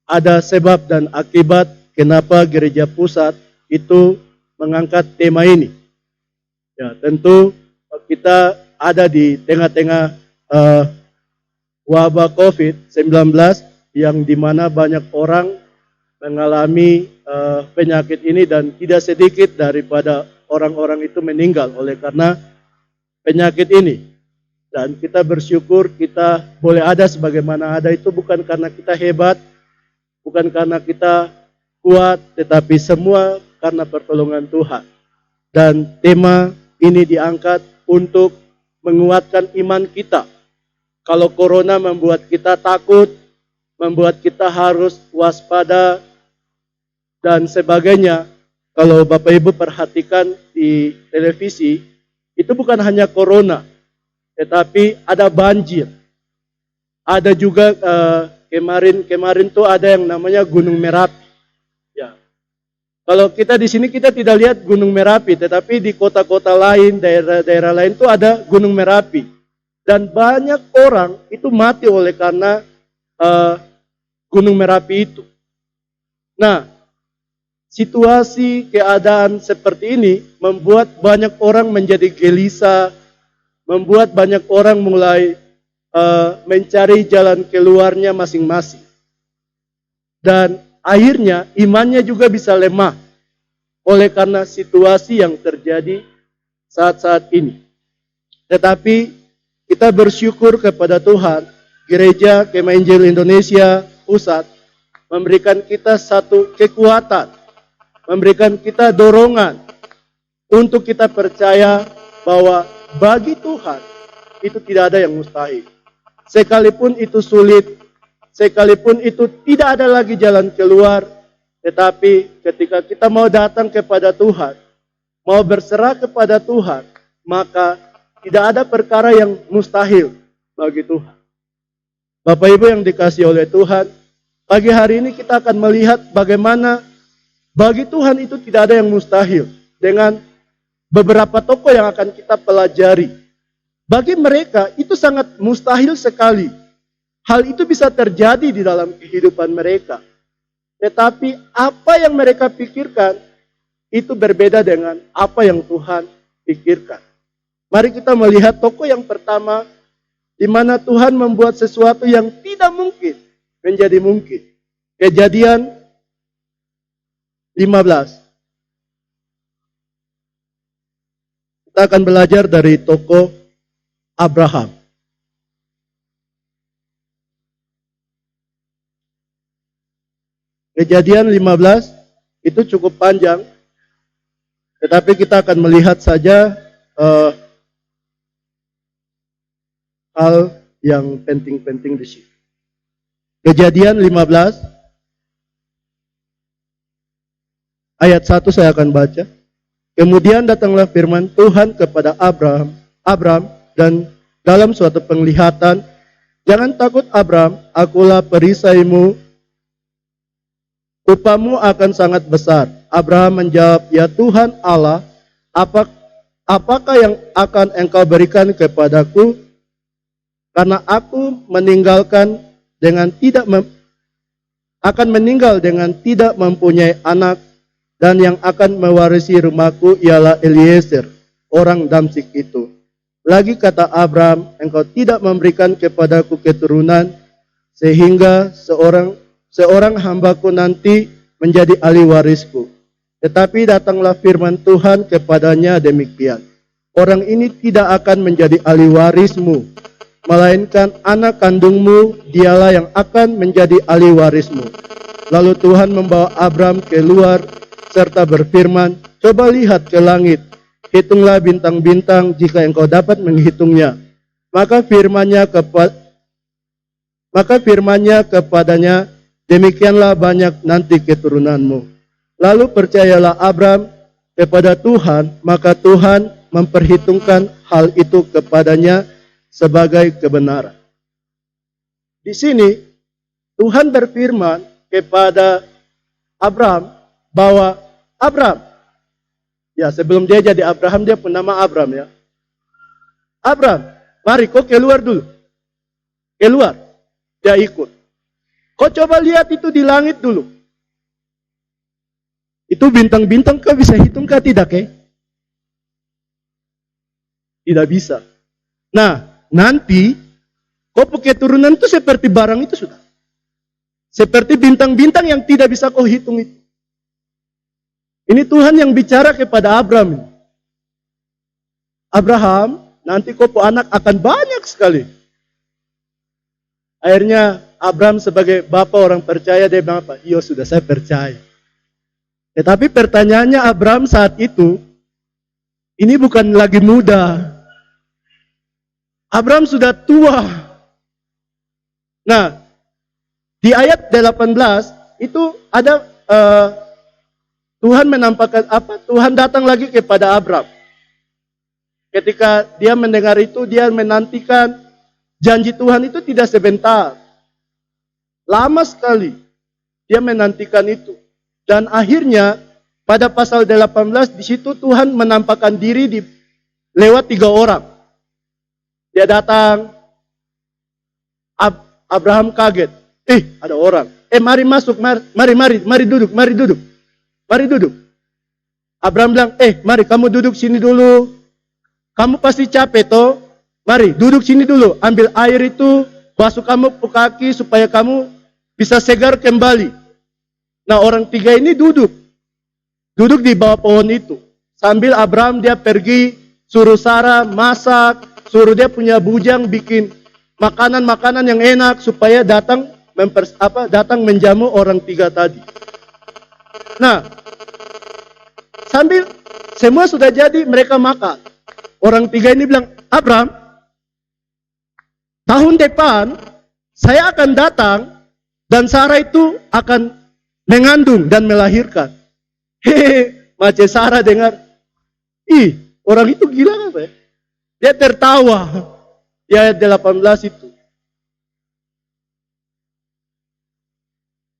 ada sebab dan akibat kenapa Gereja Pusat itu mengangkat tema ini. Ya, tentu kita ada di tengah-tengah wabah COVID-19 yang dimana banyak orang mengalami penyakit ini dan tidak sedikit daripada orang-orang itu meninggal oleh karena penyakit ini. Dan kita bersyukur kita boleh ada sebagaimana ada itu bukan karena kita hebat, bukan karena kita kuat, tetapi semua karena pertolongan Tuhan. Dan tema ini diangkat untuk menguatkan iman kita. Kalau corona membuat kita takut, membuat kita harus waspada, dan sebagainya. Kalau Bapak Ibu perhatikan di televisi, itu bukan hanya corona, tetapi ada banjir. Ada juga kemarin tuh ada yang namanya Gunung Merapi. Ya. Kalau kita di sini kita tidak lihat Gunung Merapi, tetapi di kota-kota lain, daerah-daerah lain itu ada Gunung Merapi. Dan banyak orang itu mati oleh karena Gunung Merapi itu. Nah, situasi keadaan seperti ini membuat banyak orang menjadi gelisah, membuat banyak orang mulai mencari jalan keluarnya masing-masing. Dan akhirnya imannya juga bisa lemah oleh karena situasi yang terjadi saat-saat ini. Tetapi kita bersyukur kepada Tuhan, Gereja Kemah Injil Indonesia Pusat memberikan kita satu kekuatan, memberikan kita dorongan untuk kita percaya bahwa bagi Tuhan itu tidak ada yang mustahil. Sekalipun itu sulit, sekalipun itu tidak ada lagi jalan keluar, tetapi ketika kita mau datang kepada Tuhan, mau berserah kepada Tuhan, maka tidak ada perkara yang mustahil bagi Tuhan. Bapak Ibu yang dikasihi oleh Tuhan, pagi hari ini kita akan melihat bagaimana bagi Tuhan itu tidak ada yang mustahil. Dengan beberapa tokoh yang akan kita pelajari. Bagi mereka itu sangat mustahil sekali. Hal itu bisa terjadi di dalam kehidupan mereka. Tetapi apa yang mereka pikirkan itu berbeda dengan apa yang Tuhan pikirkan. Mari kita melihat tokoh yang pertama, di mana Tuhan membuat sesuatu yang tidak mungkin menjadi mungkin. Kejadian 15. Kita akan belajar dari tokoh Abraham. Kejadian 15 itu cukup panjang, Tetapi kita akan melihat saja hal yang penting-penting di sini. Kejadian 15 ayat 1 saya akan baca. Kemudian datanglah firman Tuhan kepada Abram dan dalam suatu penglihatan, jangan takut Abram, akulah perisaimu, upamu akan sangat besar. Abraham menjawab, ya Tuhan Allah, apakah yang akan engkau berikan kepadaku? Karena aku meninggal dengan tidak mempunyai anak, dan yang akan mewarisi rumahku ialah Eliezer, orang Damsyik itu. Lagi kata Abram, engkau tidak memberikan kepadaku keturunan, sehingga seorang hambaku nanti menjadi ahli warisku. Tetapi datanglah firman Tuhan kepadanya demikian, orang ini tidak akan menjadi ahli warismu, melainkan anak kandungmu, dialah yang akan menjadi ahli warismu. Lalu Tuhan membawa Abram keluar, serta berfirman, coba lihat ke langit, hitunglah bintang-bintang jika engkau dapat menghitungnya. Maka firman-Nya kepadanya, demikianlah banyak nanti keturunanmu. Lalu percayalah Abram kepada Tuhan, maka Tuhan memperhitungkan hal itu kepadanya sebagai kebenaran. Di sini Tuhan berfirman kepada Abram bahwa Abram, ya sebelum dia jadi Abraham dia pun nama Abram ya. Abram, mari kau keluar dulu. Keluar, dia ikut. Kau coba lihat itu di langit dulu. Itu bintang-bintang kau bisa hitung kah tidak Tidak bisa. Nah, nanti kau pakai turunan itu seperti barang itu sudah. Seperti bintang-bintang yang tidak bisa kau hitung itu. Ini Tuhan yang bicara kepada Abram. Abraham, nanti kau anak akan banyak sekali. Akhirnya Abram sebagai bapak orang percaya, dia bilang apa? Iya sudah, saya percaya. Tetapi pertanyaannya Abram saat itu, ini bukan lagi muda. Abram sudah tua. Nah, di ayat 18 itu ada Tuhan menampakkan apa? Tuhan datang lagi kepada Abram. Ketika dia mendengar itu, dia menantikan janji Tuhan itu tidak sebentar. Lama sekali dia menantikan itu. Dan akhirnya pada pasal 18 di situ Tuhan menampakkan diri lewat 3 orang. Dia datang, Abraham kaget. Ada orang. Mari masuk, mari duduk. Mari duduk. Abraham bilang, mari kamu duduk sini dulu. Kamu pasti capek toh. Mari duduk sini dulu. Ambil air itu, basuh kamu ke kaki supaya kamu bisa segar kembali. Nah, orang 3 ini duduk. Duduk di bawah pohon itu. Sambil Abraham dia pergi, suruh Sarah masak, suruh dia punya bujang bikin makanan-makanan yang enak supaya datang menjamu orang 3 tadi. Nah, sambil semua sudah jadi, mereka makan. Orang 3 ini bilang, Abram, tahun depan saya akan datang dan Sarah itu akan mengandung dan melahirkan. Macam Sarah dengar, orang itu gila apa ya? Dia tertawa. Di ayat 18 itu.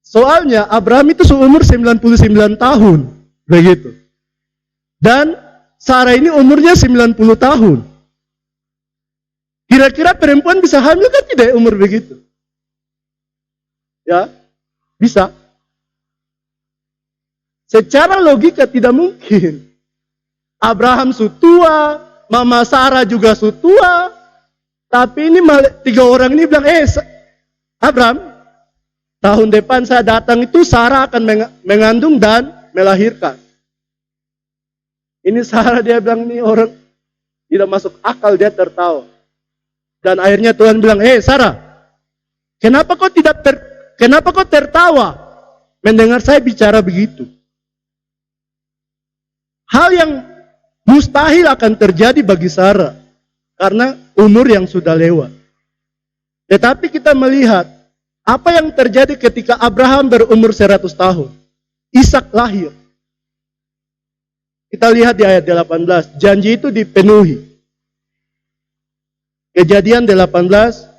Soalnya Abraham itu seumur 99 tahun. Begitu. Dan Sarah ini umurnya 90 tahun. Kira-kira perempuan bisa hamil kan tidak umur begitu? Ya, bisa. Secara logika tidak mungkin. Abraham sutua, Mama Sarah juga sutua. Tapi ini 3 orang ini bilang, Abraham, tahun depan saya datang itu Sarah akan mengandung dan melahirkan. Ini Sarah dia bilang, ini orang tidak masuk akal, dia tertawa. Dan akhirnya Tuhan bilang, Sarah, kenapa kau tertawa mendengar saya bicara begitu? hal yang mustahil akan terjadi bagi Sarah karena umur yang sudah lewat. Tetapi kita melihat apa yang terjadi ketika Abraham berumur 100 tahun. Ishak lahir. Kita lihat di ayat 18, janji itu dipenuhi. Kejadian 18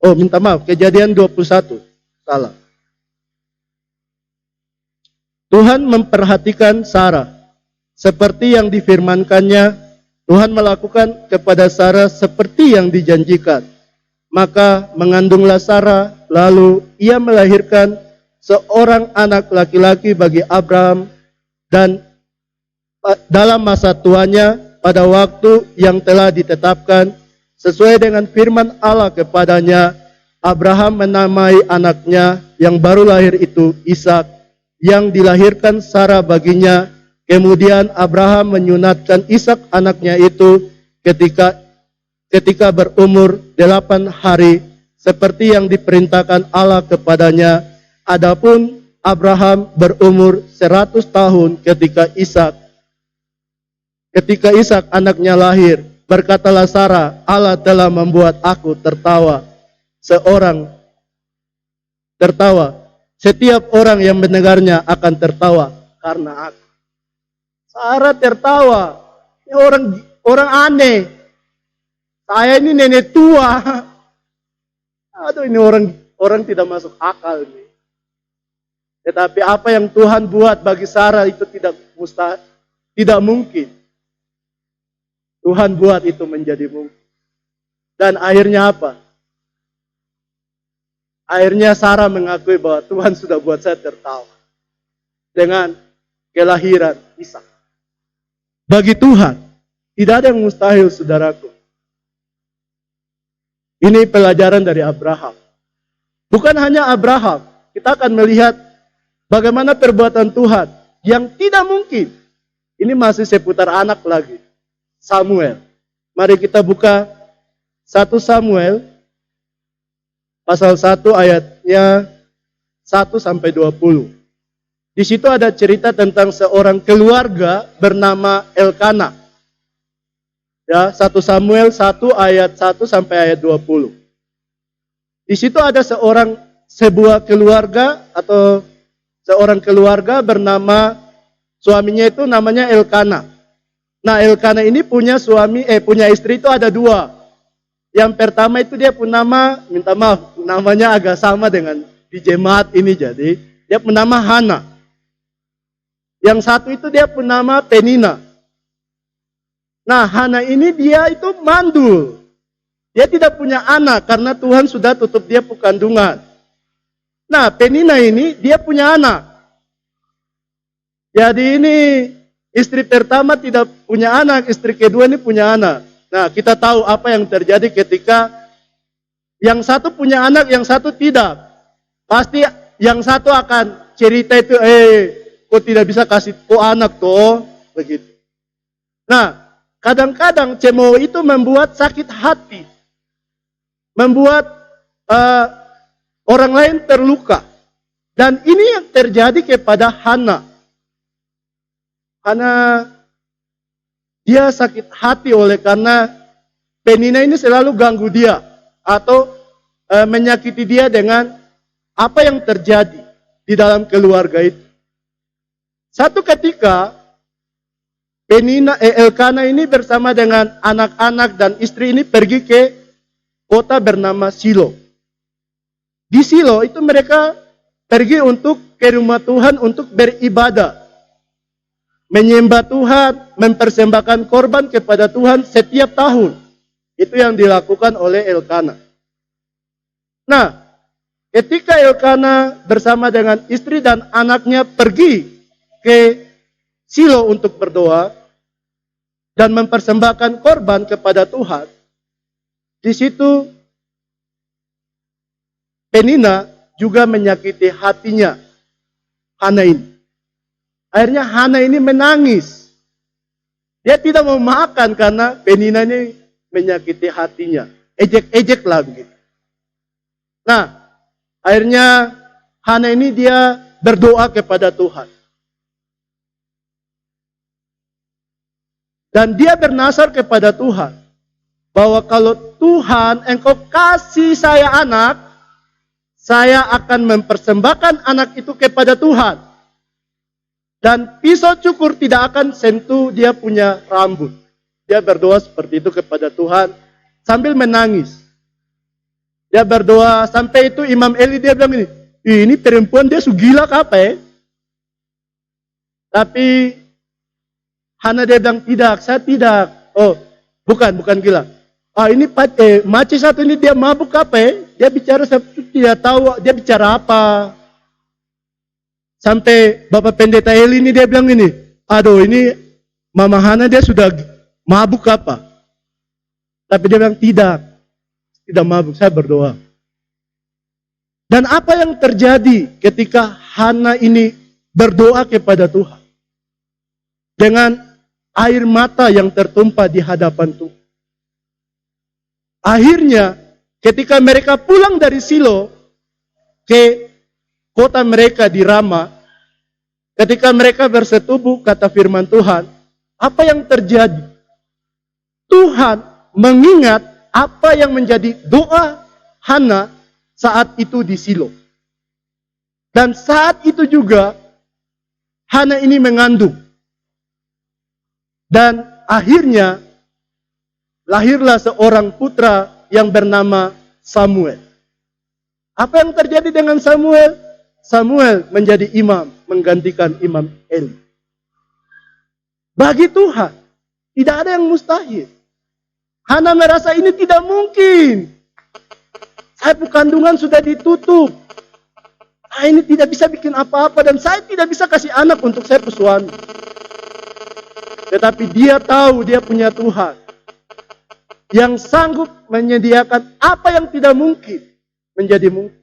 Oh, minta maaf, Kejadian 21. Salah. Tuhan memperhatikan Sarah. Seperti yang difirmankannya, Tuhan melakukan kepada Sarah seperti yang dijanjikan. Maka mengandunglah Sarah, lalu ia melahirkan seorang anak laki-laki bagi Abraham, dan dalam masa tuanya pada waktu yang telah ditetapkan, sesuai dengan firman Allah kepadanya, Abraham menamai anaknya yang baru lahir itu Ishak, yang dilahirkan Sarah baginya. Kemudian Abraham menyunatkan Ishak anaknya itu ketika berumur 8 hari, seperti yang diperintahkan Allah kepadanya. Adapun Abraham berumur 100 tahun ketika Ishak anaknya lahir. Berkatalah Sarah, Allah telah membuat aku tertawa. Setiap orang yang mendengarnya akan tertawa karena aku. Sarah tertawa. Ini orang aneh. Saya ini nenek tua. Aduh, ini orang tidak masuk akal ini. Tetapi apa yang Tuhan buat bagi Sarah itu tidak mungkin. Tuhan buat itu menjadi mungkin. Dan akhirnya apa? Akhirnya Sarah mengakui bahwa Tuhan sudah buat saya tertawa. Dengan kelahiran Ishak. Bagi Tuhan, tidak ada yang mustahil, saudaraku. Ini pelajaran dari Abraham. Bukan hanya Abraham. Kita akan melihat bagaimana perbuatan Tuhan yang tidak mungkin. Ini masih seputar anak lagi. Samuel. Mari kita buka 1 Samuel pasal 1 ayatnya 1 sampai 20. Di situ ada cerita tentang seorang keluarga bernama Elkana. Ya, 1 Samuel 1 ayat 1 sampai ayat 20. Di situ ada sebuah keluarga atau seorang keluarga bernama, suaminya itu namanya Elkana. Nah, Elkana ini punya istri itu ada 2. Yang pertama itu dia punya nama, minta maaf, namanya agak sama dengan di jemaat ini, jadi dia punya nama Hana. Yang satu itu dia punya nama Penina. Nah, Hana ini dia itu mandul. Dia tidak punya anak karena Tuhan sudah tutup dia kandungan. Nah, Penina ini dia punya anak. Jadi ini istri pertama tidak punya anak, istri kedua ini punya anak. Nah, kita tahu apa yang terjadi ketika yang satu punya anak, yang satu tidak. Pasti yang satu akan cerita itu, kok tidak bisa kasih anak toh, begitu. Nah, kadang-kadang cemooh itu membuat sakit hati. Membuat orang lain terluka. Dan ini yang terjadi kepada Hana. Karena dia sakit hati karena Penina ini selalu ganggu dia. Atau menyakiti dia dengan apa yang terjadi di dalam keluarga itu. Satu ketika Elkana ini bersama dengan anak-anak dan istri ini pergi ke kota bernama Silo. Di Silo itu mereka pergi ke rumah Tuhan untuk beribadah. Menyembah Tuhan, mempersembahkan korban kepada Tuhan setiap tahun. Itu yang dilakukan oleh Elkana. Nah, ketika Elkana bersama dengan istri dan anaknya pergi ke Silo untuk berdoa dan mempersembahkan korban kepada Tuhan, di situ Penina juga menyakiti hatinya Hana ini. Akhirnya Hana ini menangis. Dia tidak mau makan karena Penina ini menyakiti hatinya. Ejek-ejek lah begitu. Nah, akhirnya Hana ini dia berdoa kepada Tuhan. Dan dia bernasar kepada Tuhan. Bahwa kalau Tuhan engkau kasih saya anak, saya akan mempersembahkan anak itu kepada Tuhan. Dan pisau cukur tidak akan sentuh dia punya rambut. Dia berdoa seperti itu kepada Tuhan sambil menangis. Dia berdoa sampai itu Imam Eli dia bilang ini perempuan dia gila apa ya? Tapi Hana dia bilang tidak, saya tidak. Oh, bukan gila. Ini maci satu ini dia mabuk apa ya? Dia bicara saya tidak tahu dia bicara apa. Sampai Bapak Pendeta Eli ini dia bilang ini, aduh ini Mama Hana dia sudah mabuk apa? Tapi dia bilang tidak mabuk, saya berdoa. Dan apa yang terjadi ketika Hana ini berdoa kepada Tuhan? Dengan air mata yang tertumpah di hadapan Tuhan. Akhirnya ketika mereka pulang dari Silo ke kota mereka di Rama, ketika mereka bersetubuh kata firman Tuhan, apa yang terjadi? Tuhan mengingat apa yang menjadi doa Hana saat itu di Silo. Dan saat itu juga Hana ini mengandung. Dan akhirnya lahirlah seorang putra yang bernama Samuel. Apa yang terjadi dengan Samuel? Samuel menjadi imam, menggantikan Imam Eli. Bagi Tuhan, tidak ada yang mustahil. Hana merasa ini tidak mungkin. Saya kandungan sudah ditutup. Ini tidak bisa bikin apa-apa dan saya tidak bisa kasih anak untuk saya suami. Tetapi dia tahu dia punya Tuhan yang sanggup menyediakan apa yang tidak mungkin menjadi mungkin.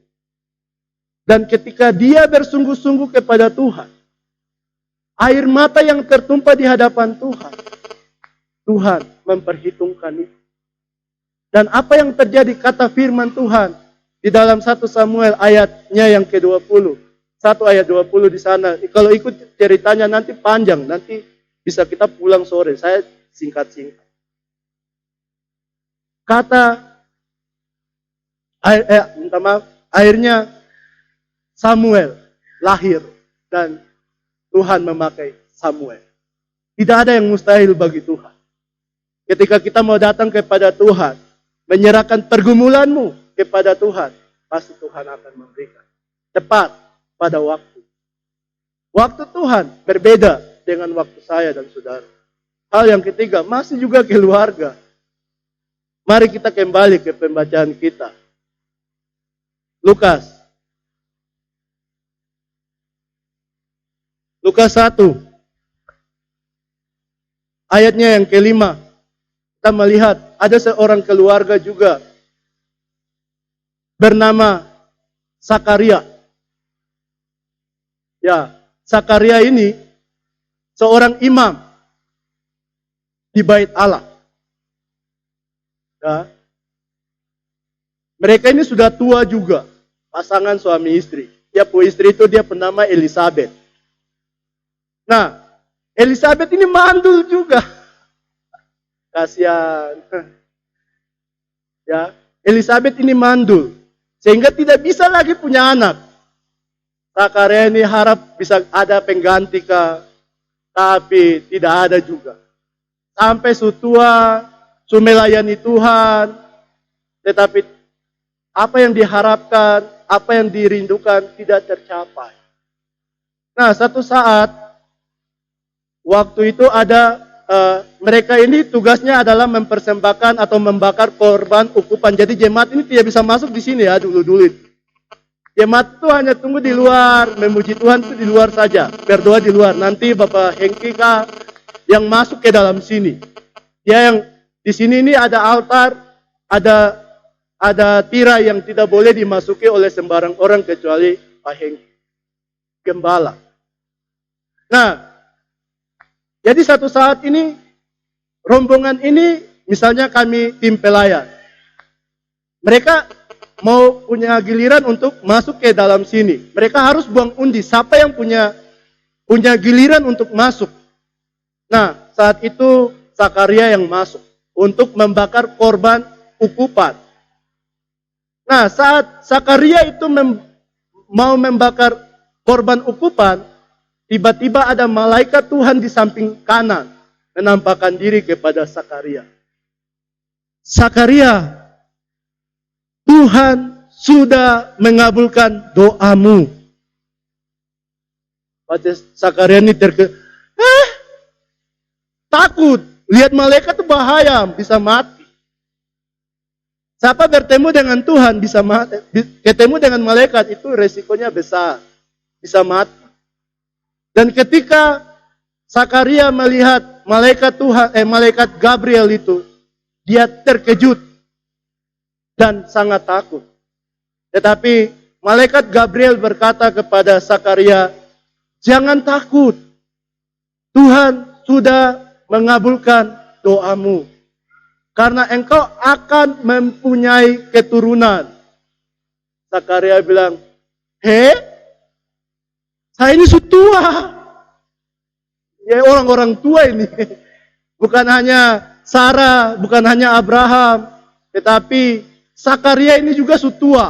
Dan ketika dia bersungguh-sungguh kepada Tuhan, air mata yang tertumpah di hadapan Tuhan, Tuhan memperhitungkan itu. Dan apa yang terjadi kata firman Tuhan di dalam 1 Samuel ayatnya yang ke-20. 1 ayat 20 di sana. Kalau ikut ceritanya nanti panjang, nanti bisa kita pulang sore. Saya singkat-singkat. Akhirnya Samuel lahir dan Tuhan memakai Samuel. Tidak ada yang mustahil bagi Tuhan. Ketika kita mau datang kepada Tuhan, menyerahkan pergumulanmu kepada Tuhan, pasti Tuhan akan memberikan. Tepat pada waktu. Waktu Tuhan berbeda dengan waktu saya dan saudara. Hal yang ketiga, masih juga keluarga. Mari kita kembali ke pembacaan kita. Lukas 1. Ayatnya yang ke-5. Kita melihat ada seorang keluarga juga bernama Sakaria. Ya, Sakaria ini seorang imam di Bait Allah. Ya. Mereka ini sudah tua juga, pasangan suami istri. Dia punya istri itu dia bernama Elizabeth. Nah, Elizabeth ini mandul juga. Kasihan. Ya, Elizabeth ini mandul. Sehingga tidak bisa lagi punya anak. Sakaria ini harap bisa ada pengganti tapi tidak ada juga. Sampai sutua, melayani Tuhan. Tetapi apa yang diharapkan, apa yang dirindukan tidak tercapai. Nah, satu saat, waktu itu ada mereka ini tugasnya adalah mempersembahkan atau membakar korban ukupan. Jadi jemaat ini tidak bisa masuk di sini ya dulu-dulu. Jemaat itu hanya tunggu di luar, memuji Tuhan itu di luar saja, berdoa di luar. Nanti Bapak Hengki yang masuk ke dalam sini. Dia yang di sini ini ada altar, ada tirai yang tidak boleh dimasuki oleh sembarang orang kecuali Pak Hengki, gembala. Nah, jadi satu saat ini, rombongan ini misalnya kami tim pelayan. Mereka mau punya giliran untuk masuk ke dalam sini. Mereka harus buang undi. Siapa yang punya giliran untuk masuk? Nah, saat itu Sakaria yang masuk untuk membakar korban ukupan. Nah, saat Sakaria itu mau membakar korban ukupan, tiba-tiba ada malaikat Tuhan di samping kanan menampakkan diri kepada Sakaria. Sakaria, Tuhan sudah mengabulkan doamu. Baca Sakaria ini takut. Lihat malaikat itu bahaya, bisa mati. Siapa bertemu dengan Tuhan bisa mati. Ketemu dengan malaikat itu resikonya besar. Bisa mati. Dan ketika Sakaria melihat malaikat Gabriel itu, dia terkejut dan sangat takut. Tetapi malaikat Gabriel berkata kepada Sakaria, jangan takut. Tuhan sudah mengabulkan doamu. Karena engkau akan mempunyai keturunan. Sakaria bilang, saya ini sudah tua. Ya orang-orang tua ini. Bukan hanya Sarah, bukan hanya Abraham. Tetapi Sakaria ini juga sudah tua.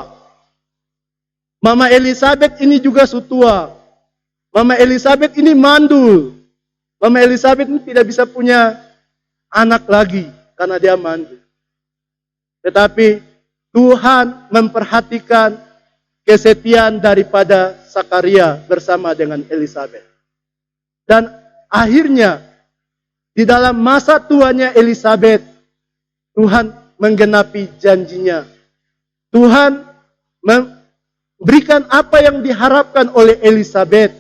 Mama Elizabeth ini juga sudah tua. Mama Elizabeth ini mandul. Mama Elizabeth ini tidak bisa punya anak lagi karena dia mandul. Tetapi Tuhan memperhatikan kesetiaan daripada Sakaria bersama dengan Elizabeth. Dan akhirnya di dalam masa tuanya Elizabeth, Tuhan menggenapi janjinya. Tuhan memberikan apa yang diharapkan oleh Elizabeth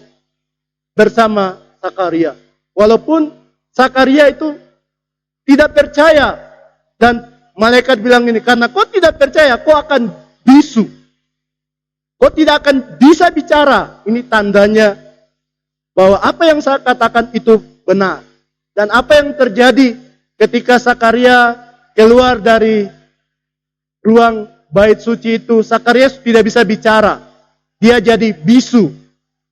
bersama Sakaria. Walaupun Sakaria itu tidak percaya. Dan malaikat bilang ini, karena kau tidak percaya, kau akan bisu. Kau tidak akan bisa bicara. Ini tandanya bahwa apa yang saya katakan itu benar. Dan apa yang terjadi ketika Sakaria keluar dari ruang bait suci itu, Sakaria tidak bisa bicara. Dia jadi bisu.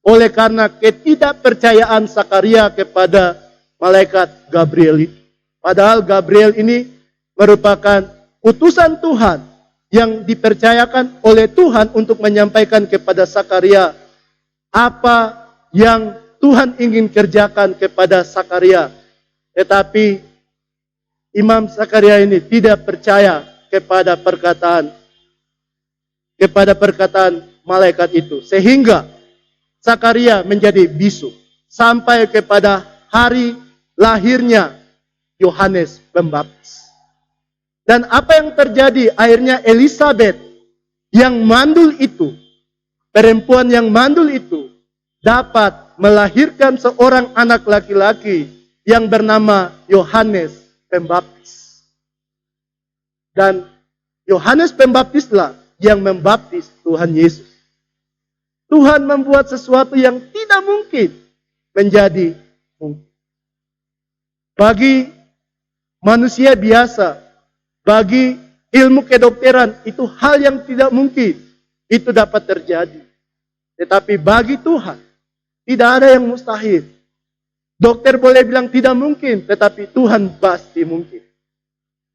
Oleh karena ketidakpercayaan Sakaria kepada malaikat Gabriel itu. Padahal Gabriel ini merupakan utusan Tuhan yang dipercayakan oleh Tuhan untuk menyampaikan kepada Sakaria apa yang Tuhan ingin kerjakan kepada Sakaria. Tetapi Imam Sakaria ini tidak percaya kepada perkataan malaikat itu. Sehingga Sakaria menjadi bisu sampai kepada hari lahirnya Yohanes Pembaptis. Dan apa yang terjadi? Akhirnya Elizabeth yang mandul itu, perempuan yang mandul itu, dapat melahirkan seorang anak laki-laki yang bernama Yohanes Pembaptis. Dan Yohanes Pembaptislah yang membaptis Tuhan Yesus. Tuhan membuat sesuatu yang tidak mungkin menjadi mungkin. Bagi manusia biasa, bagi ilmu kedokteran, itu hal yang tidak mungkin. Itu dapat terjadi. Tetapi bagi Tuhan, tidak ada yang mustahil. Dokter boleh bilang tidak mungkin, tetapi Tuhan pasti mungkin.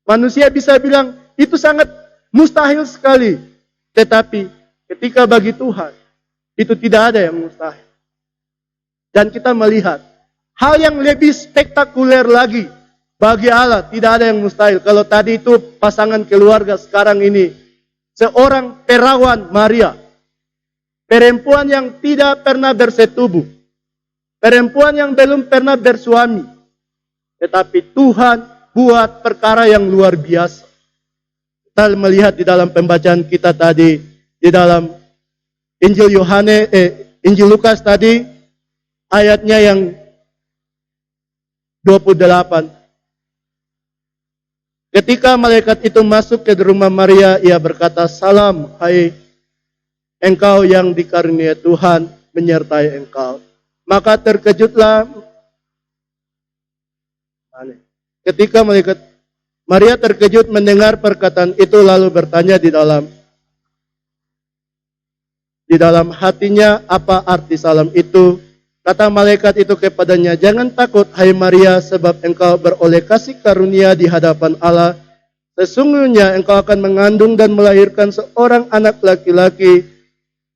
Manusia bisa bilang, itu sangat mustahil sekali. Tetapi ketika bagi Tuhan, itu tidak ada yang mustahil. Dan kita melihat hal yang lebih spektakuler lagi bagi Allah, tidak ada yang mustahil. Kalau tadi itu pasangan keluarga, sekarang ini seorang perawan Maria, perempuan yang tidak pernah bersetubuh, perempuan yang belum pernah bersuami, tetapi Tuhan buat perkara yang luar biasa. Kita melihat di dalam pembacaan kita tadi, di dalam Injil Lukas tadi, ayatnya yang 28. Ketika malaikat itu masuk ke rumah Maria, ia berkata, "Salam, hai engkau yang dikarunia Tuhan menyertai engkau." Maka terkejutlah ketika malaikat Maria terkejut mendengar perkataan itu lalu bertanya di dalam hatinya, apa arti salam itu? Kata malaikat itu kepadanya, jangan takut hai Maria, sebab engkau beroleh kasih karunia di hadapan Allah. Sesungguhnya engkau akan mengandung dan melahirkan seorang anak laki-laki,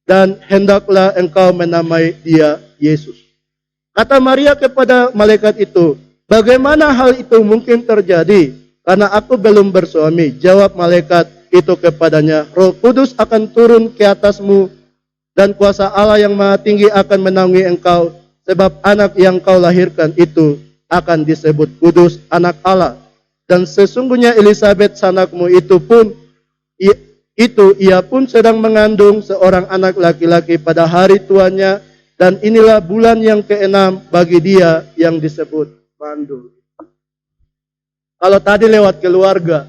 dan hendaklah engkau menamai dia Yesus. Kata Maria kepada malaikat itu, bagaimana hal itu mungkin terjadi? Karena aku belum bersuami. Jawab malaikat itu kepadanya, Roh Kudus akan turun ke atasmu, dan kuasa Allah yang Maha Tinggi akan menaungi engkau, sebab anak yang kau lahirkan itu akan disebut kudus, anak Allah. Dan sesungguhnya Elisabet sanakmu ia pun sedang mengandung seorang anak laki-laki pada hari tuanya, dan inilah bulan yang ke-6 bagi dia yang disebut mandul. Kalau tadi lewat keluarga,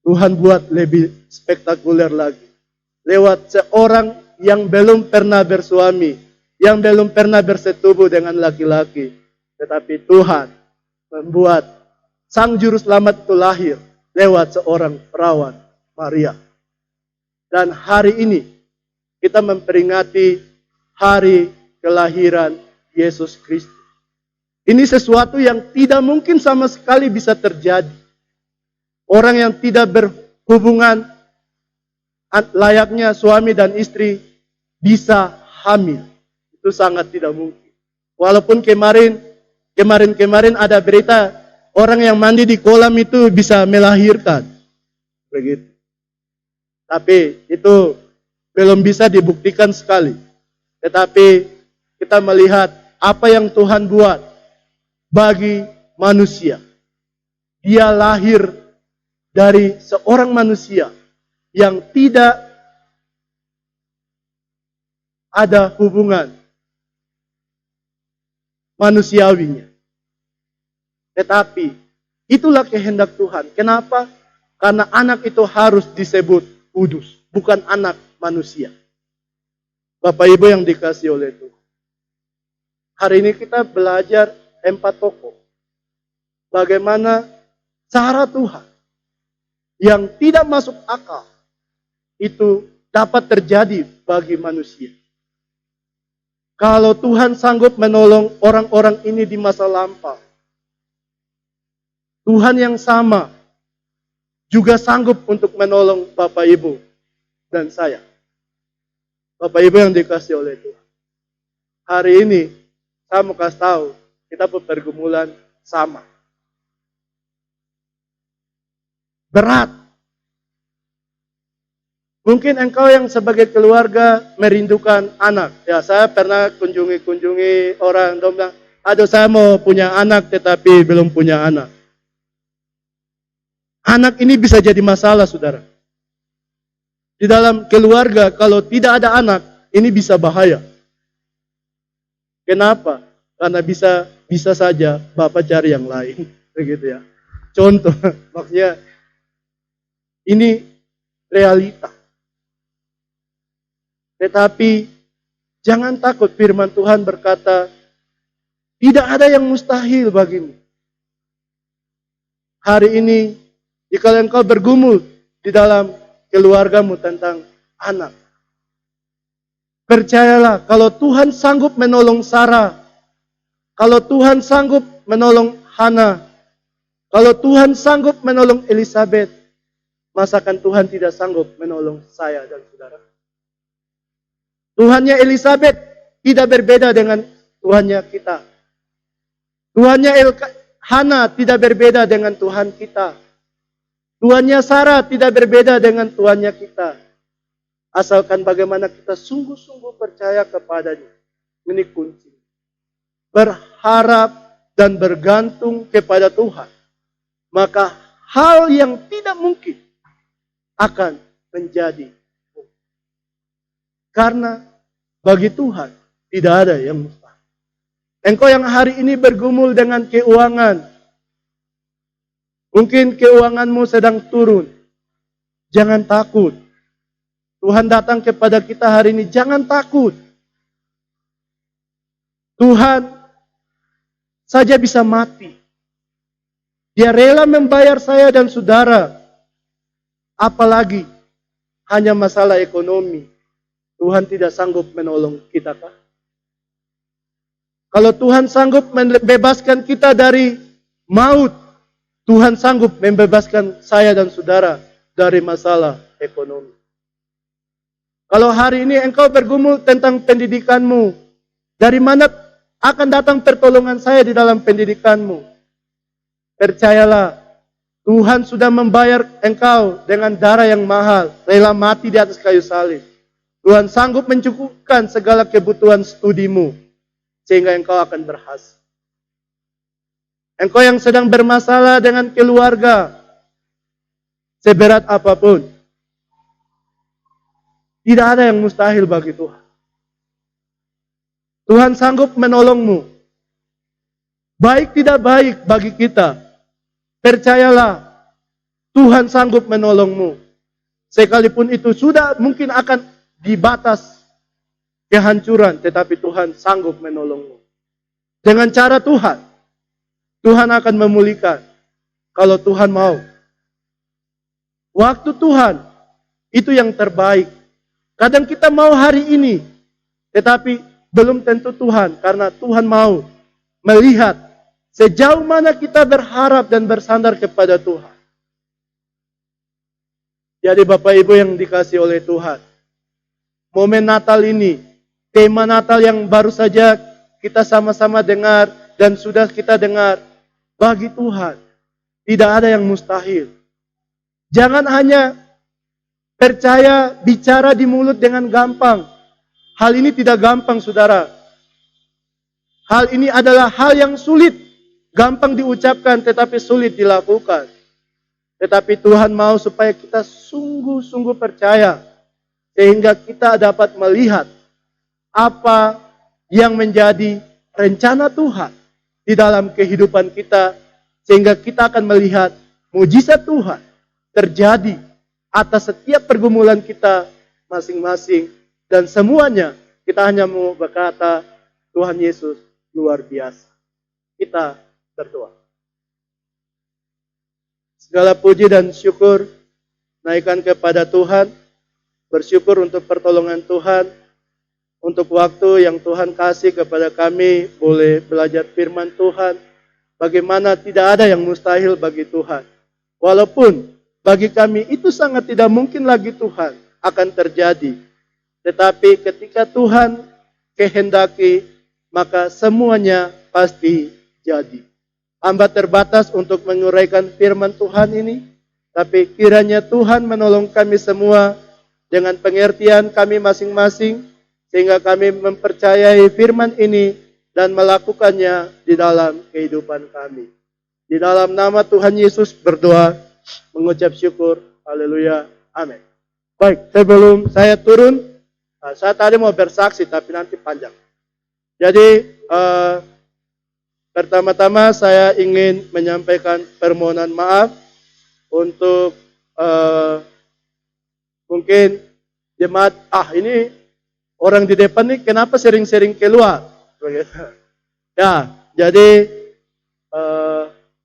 Tuhan buat lebih spektakuler lagi. Lewat seorang yang belum pernah bersuami, yang belum pernah bersetubuh dengan laki-laki. Tetapi Tuhan membuat Sang Juru Selamat itu lahir lewat seorang perawan, Maria. Dan hari ini kita memperingati hari kelahiran Yesus Kristus. Ini sesuatu yang tidak mungkin sama sekali bisa terjadi. Orang yang tidak berhubungan layaknya suami dan istri bisa hamil. Itu sangat tidak mungkin. Walaupun kemarin ada berita orang yang mandi di kolam itu bisa melahirkan. Begitu. Tapi itu belum bisa dibuktikan sekali. Tetapi kita melihat apa yang Tuhan buat bagi manusia. Dia lahir dari seorang manusia yang tidak ada hubungan manusiawinya. Tetapi itulah kehendak Tuhan. Kenapa? Karena anak itu harus disebut kudus, bukan anak manusia. Bapak Ibu yang dikasihi oleh Tuhan. Hari ini kita belajar 4 tokoh. Bagaimana cara Tuhan yang tidak masuk akal itu dapat terjadi bagi manusia. Kalau Tuhan sanggup menolong orang-orang ini di masa lampau, Tuhan yang sama juga sanggup untuk menolong Bapak Ibu dan saya. Bapak Ibu yang dikasihi oleh Tuhan. Hari ini saya mau kasih tahu, kita pergumulan sama. Berat. Mungkin engkau yang sebagai keluarga merindukan anak. Ya, saya pernah kunjungi orang, dia bilang, aduh saya mau punya anak tetapi belum punya anak. Anak ini bisa jadi masalah, saudara. Di dalam keluarga, kalau tidak ada anak, ini bisa bahaya. Kenapa? Karena bisa saja Bapak cari yang lain. Begitu ya. Contoh, maksudnya ini realita. Tetapi jangan takut, firman Tuhan berkata, tidak ada yang mustahil bagimu. Hari ini, jika engkau bergumul di dalam keluargamu tentang anak, percayalah, kalau Tuhan sanggup menolong Sarah, kalau Tuhan sanggup menolong Hana, kalau Tuhan sanggup menolong Elisabet, masakan Tuhan tidak sanggup menolong saya dan saudara? Tuhannya Elisabet tidak berbeda dengan Tuhannya kita. Tuhannya Hana tidak berbeda dengan Tuhan kita. Tuhannya Sarah tidak berbeda dengan Tuhannya kita. Asalkan bagaimana kita sungguh-sungguh percaya kepadanya. Ini kunci. Berharap dan bergantung kepada Tuhan. Maka hal yang tidak mungkin akan menjadi mungkin. Karena bagi Tuhan tidak ada yang mustahil. Engkau yang hari ini bergumul dengan keuangan. Mungkin keuanganmu sedang turun. Jangan takut. Tuhan datang kepada kita hari ini. Jangan takut. Tuhan saja bisa mati. Dia rela membayar saya dan saudara. Apalagi hanya masalah ekonomi. Tuhan tidak sanggup menolong kita kah? Kalau Tuhan sanggup membebaskan kita dari maut, Tuhan sanggup membebaskan saya dan saudara dari masalah ekonomi. Kalau hari ini engkau bergumul tentang pendidikanmu, dari mana akan datang pertolongan saya di dalam pendidikanmu? Percayalah, Tuhan sudah membayar engkau dengan darah yang mahal, rela mati di atas kayu salib. Tuhan sanggup mencukupkan segala kebutuhan studimu, sehingga engkau akan berhasil. Engkau yang sedang bermasalah dengan keluarga, seberat apapun, tidak ada yang mustahil bagi Tuhan. Tuhan sanggup menolongmu. Baik tidak baik bagi kita, percayalah, Tuhan sanggup menolongmu. Sekalipun itu sudah mungkin akan di batas kehancuran, tetapi Tuhan sanggup menolongmu. Dengan cara Tuhan, Tuhan akan memulihkan. Kalau Tuhan mau. Waktu Tuhan, itu yang terbaik. Kadang kita mau hari ini, tetapi belum tentu Tuhan, karena Tuhan mau melihat sejauh mana kita berharap dan bersandar kepada Tuhan. Jadi Bapak Ibu yang dikasihi oleh Tuhan, momen Natal ini, tema Natal yang baru saja kita sama-sama dengar dan sudah kita dengar, bagi Tuhan tidak ada yang mustahil. Jangan hanya percaya bicara di mulut dengan gampang. Hal ini tidak gampang, saudara. Hal ini adalah hal yang sulit. Gampang diucapkan tetapi sulit dilakukan. Tetapi Tuhan mau supaya kita sungguh-sungguh percaya. Sehingga kita dapat melihat apa yang menjadi rencana Tuhan di dalam kehidupan kita. Sehingga kita akan melihat mujizat Tuhan terjadi atas setiap pergumulan kita masing-masing. Dan semuanya kita hanya mau berkata, Tuhan Yesus luar biasa. Kita berdoa. Segala puji dan syukur naikkan kepada Tuhan. Bersyukur untuk pertolongan Tuhan. Untuk waktu yang Tuhan kasih kepada kami boleh belajar firman Tuhan. Bagaimana tidak ada yang mustahil bagi Tuhan. Walaupun bagi kami itu sangat tidak mungkin lagi Tuhan akan terjadi. Tetapi ketika Tuhan kehendaki, maka semuanya pasti jadi. Hamba terbatas untuk menguraikan firman Tuhan ini, tapi kiranya Tuhan menolong kami semua dengan pengertian kami masing-masing, sehingga kami mempercayai firman ini dan melakukannya di dalam kehidupan kami. Di dalam nama Tuhan Yesus berdoa, mengucap syukur. Haleluya. Amin. Baik, sebelum saya turun, saya tadi mau bersaksi tapi nanti panjang. Jadi pertama-tama saya ingin menyampaikan permohonan maaf untuk mungkin jemaat, ini orang di depan nih kenapa sering-sering keluar? Ya, jadi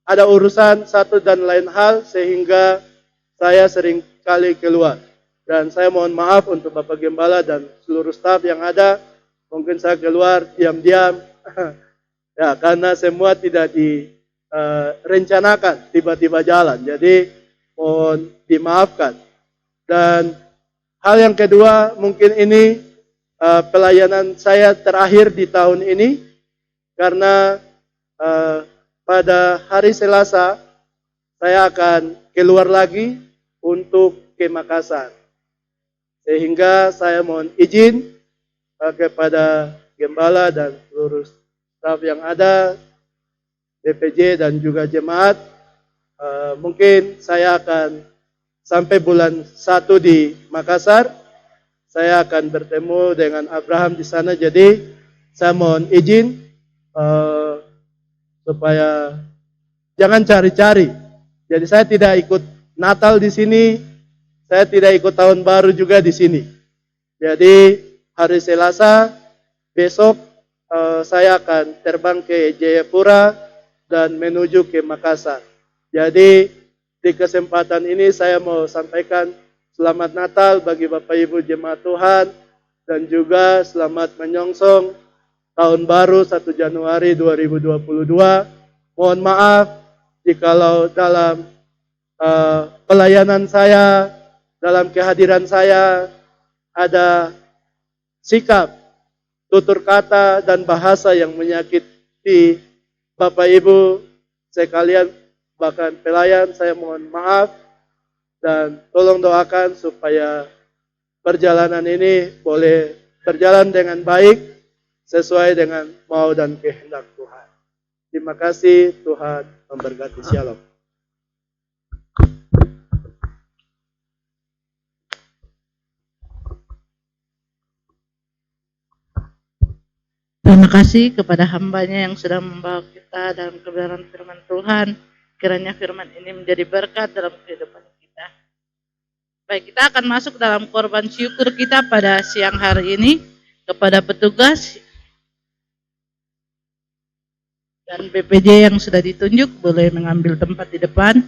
ada urusan satu dan lain hal sehingga saya sering kali keluar. Dan saya mohon maaf untuk Bapak Gembala dan seluruh staf yang ada. Mungkin saya keluar diam-diam. Ya, karena semua tidak direncanakan, tiba-tiba jalan. Jadi mohon dimaafkan. Dan hal yang kedua, mungkin ini pelayanan saya terakhir di tahun ini. Karena pada hari Selasa, saya akan keluar lagi untuk ke Makassar. Sehingga saya mohon izin kepada Gembala dan seluruh staf yang ada, DPJ dan juga jemaat. Mungkin saya akan sampai bulan 1 di Makassar. Saya akan bertemu dengan Abraham di sana. Jadi saya mohon izin supaya jangan cari-cari. Jadi saya tidak ikut Natal di sini, saya tidak ikut Tahun Baru juga di sini. Jadi hari Selasa besok saya akan terbang ke Jayapura dan menuju ke Makassar. Jadi di kesempatan ini saya mau sampaikan selamat Natal bagi Bapak Ibu jemaat Tuhan dan juga selamat menyongsong tahun baru 1 Januari 2022. Mohon maaf jikalau dalam pelayanan saya, dalam kehadiran saya ada sikap, tutur kata, dan bahasa yang menyakiti Bapak Ibu sekalian, bahkan pelayan. Saya mohon maaf dan tolong doakan supaya perjalanan ini boleh berjalan dengan baik sesuai dengan mau dan kehendak Tuhan. Terima kasih, Tuhan memberkati. Shalom. Terima kasih kepada hamba-Nya yang sudah membawa kita dalam kebenaran firman Tuhan. Kiranya firman ini menjadi berkat dalam kehidupan kita. Baik, kita akan masuk dalam korban syukur kita pada siang hari ini. Kepada petugas dan BPJ yang sudah ditunjuk boleh mengambil tempat di depan.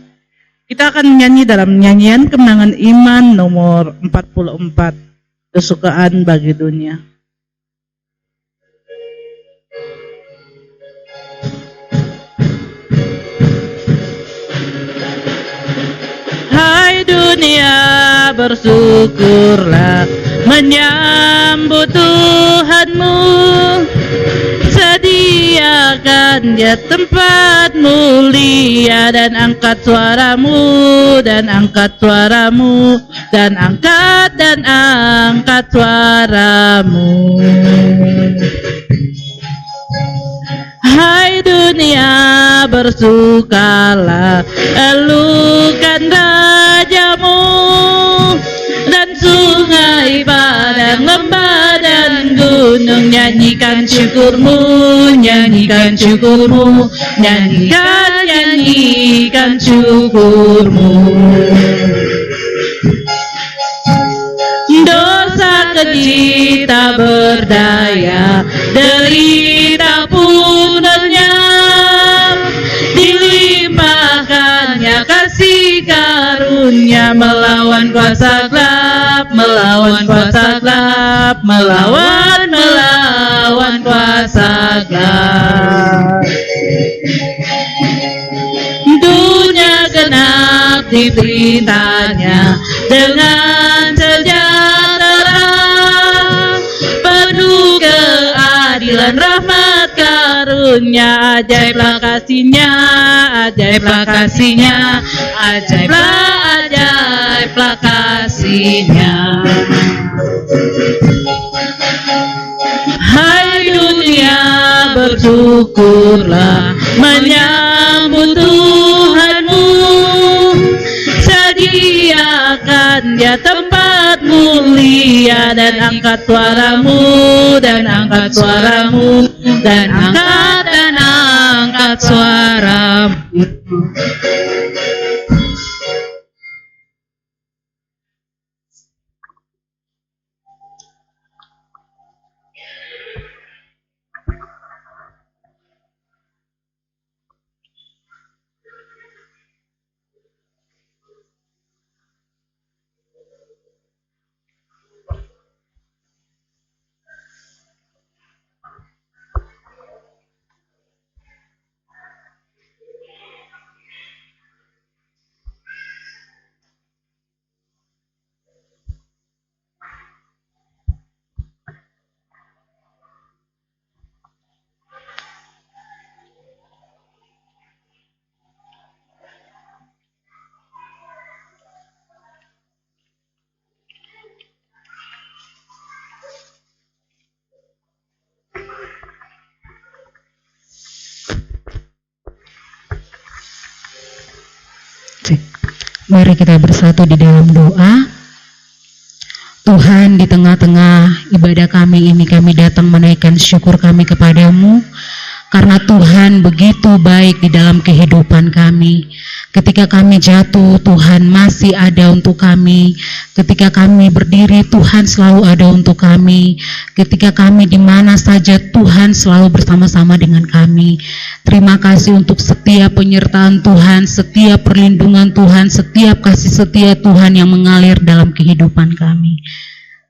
Kita akan menyanyi dalam nyanyian Kemenangan Iman nomor 44, Kesukaan Bagi Dunia. Hai dunia, bersyukurlah menyambut Tuhanmu. Sediakan Dia tempat mulia dan angkat suaramu, dan angkat suaramu, dan angkat suaramu. Hai dunia, bersukalah, elukan rajamu, dan sungai, padang, lembah, dan gunung. Nyanyikan syukurmu, nyanyikan syukurmu, nyanyikan syukurmu. Dosa keji tak berdaya, derita pun lenyap, dilimpahkannya kasih karunia, melawan kuasa gelap, melawan kuasa gelap, melawan kuasa gelap. Dunia genap diperintahnya dengan sejahtera, penuh keadilan, rahmat, karunia. Ajaiblah kasih-Nya, ajaiblah kasih-Nya, ajaiblah kasih-Nya. Hai dunia, bersyukurlah menyambut Tuhanmu. Sediakan Dia tempat mulia, dan angkat suaramu, dan angkat suaramu, dan angkat suaramu. Mari kita bersatu di dalam doa. Tuhan, di tengah-tengah ibadah kami ini, kami datang menaikkan syukur kami kepadamu karena Tuhan begitu baik di dalam kehidupan kami. Ketika kami jatuh, Tuhan masih ada untuk kami. Ketika kami berdiri, Tuhan selalu ada untuk kami. Ketika kami di mana saja, Tuhan selalu bersama-sama dengan kami. Terima kasih untuk setiap penyertaan Tuhan, setiap perlindungan Tuhan, setiap kasih setia Tuhan yang mengalir dalam kehidupan kami.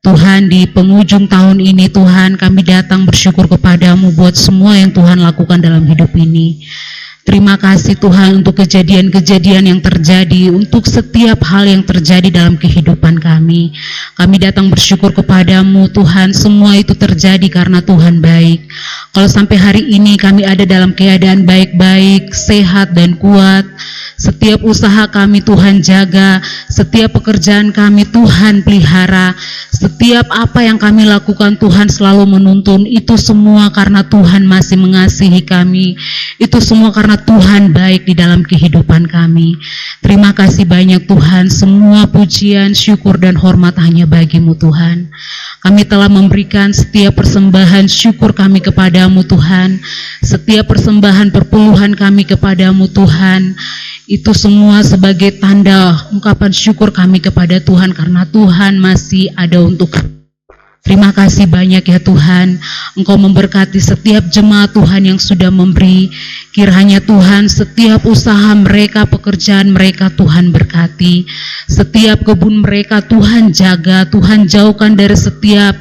Tuhan, di penghujung tahun ini Tuhan, kami datang bersyukur kepadamu buat semua yang Tuhan lakukan dalam hidup ini. Terima kasih Tuhan untuk kejadian-kejadian yang terjadi, untuk setiap hal yang terjadi dalam kehidupan kami. Kami datang bersyukur kepadamu Tuhan, semua itu terjadi karena Tuhan baik. Kalau sampai hari ini kami ada dalam keadaan baik-baik, sehat dan kuat, setiap usaha kami Tuhan jaga, setiap pekerjaan kami Tuhan pelihara, setiap apa yang kami lakukan Tuhan selalu menuntun, itu semua karena Tuhan masih mengasihi kami, itu semua karena Tuhan baik di dalam kehidupan kami. Terima kasih banyak Tuhan, semua pujian, syukur dan hormat hanya bagimu Tuhan. Kami telah memberikan setiap persembahan syukur kami kepadamu Tuhan, setiap persembahan perpuluhan kami kepadamu Tuhan. Itu semua sebagai tanda ungkapan syukur kami kepada Tuhan karena Tuhan masih ada untuk kami. Terima kasih banyak ya Tuhan, Engkau memberkati setiap jemaat Tuhan yang sudah memberi. Kiranya Tuhan setiap usaha mereka, pekerjaan mereka Tuhan berkati. Setiap kebun mereka Tuhan jaga, Tuhan jauhkan dari setiap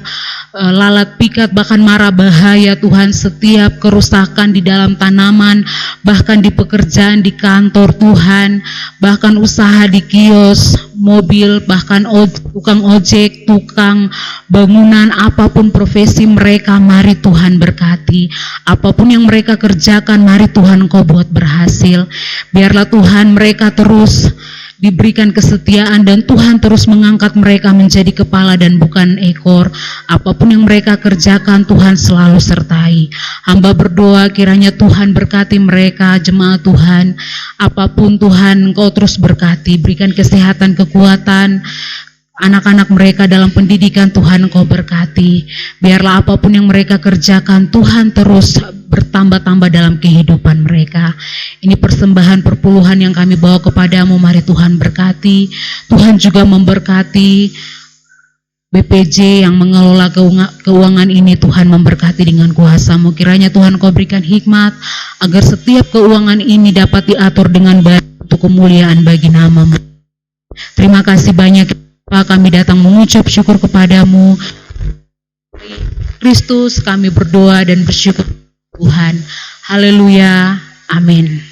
lalat pikat, bahkan mara bahaya Tuhan, setiap kerusakan di dalam tanaman, bahkan di pekerjaan di kantor Tuhan, bahkan usaha di kios, mobil, bahkan tukang ojek, tukang bangunan, apapun profesi mereka, mari Tuhan berkati. Apapun yang mereka kerjakan, mari Tuhan Engkau buat berhasil. Biarlah Tuhan mereka terus diberikan kesetiaan dan Tuhan terus mengangkat mereka menjadi kepala dan bukan ekor. Apapun yang mereka kerjakan Tuhan selalu sertai. Hamba berdoa kiranya Tuhan berkati mereka, jemaat Tuhan. Apapun Tuhan Engkau terus berkati, berikan kesehatan, kekuatan anak-anak mereka dalam pendidikan Tuhan Engkau berkati. Biarlah apapun yang mereka kerjakan Tuhan terus bertambah-tambah dalam kehidupan mereka. Ini persembahan perpuluhan yang kami bawa kepadamu, mari Tuhan berkati. Tuhan juga memberkati BPJ yang mengelola keuangan ini, Tuhan memberkati dengan kuasa-Mu. Kiranya Tuhan Kau berikan hikmat agar setiap keuangan ini dapat diatur dengan baik untuk kemuliaan bagi nama-Mu. Terima kasih banyak Pak, kami datang mengucap syukur kepadamu Kristus, kami berdoa dan bersyukur Tuhan. Haleluya, amin.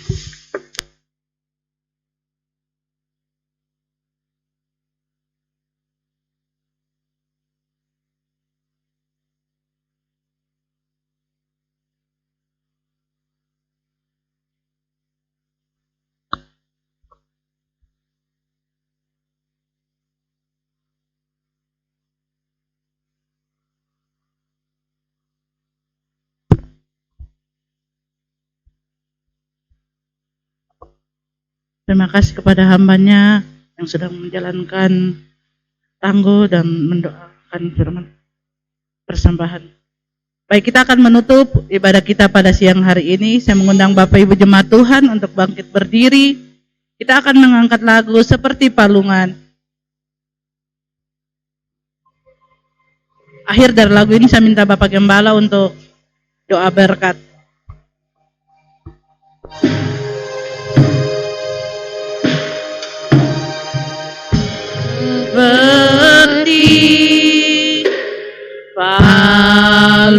Terima kasih kepada hambanya yang sedang menjalankan tangguh dan mendoakan firman persembahan. Baik, kita akan menutup ibadah kita pada siang hari ini. Saya mengundang Bapak Ibu Jemaat Tuhan untuk bangkit berdiri. Kita akan mengangkat lagu Seperti Palungan. Akhir dari lagu ini saya minta Bapak Gembala untuk doa berkat. Seperti palungan,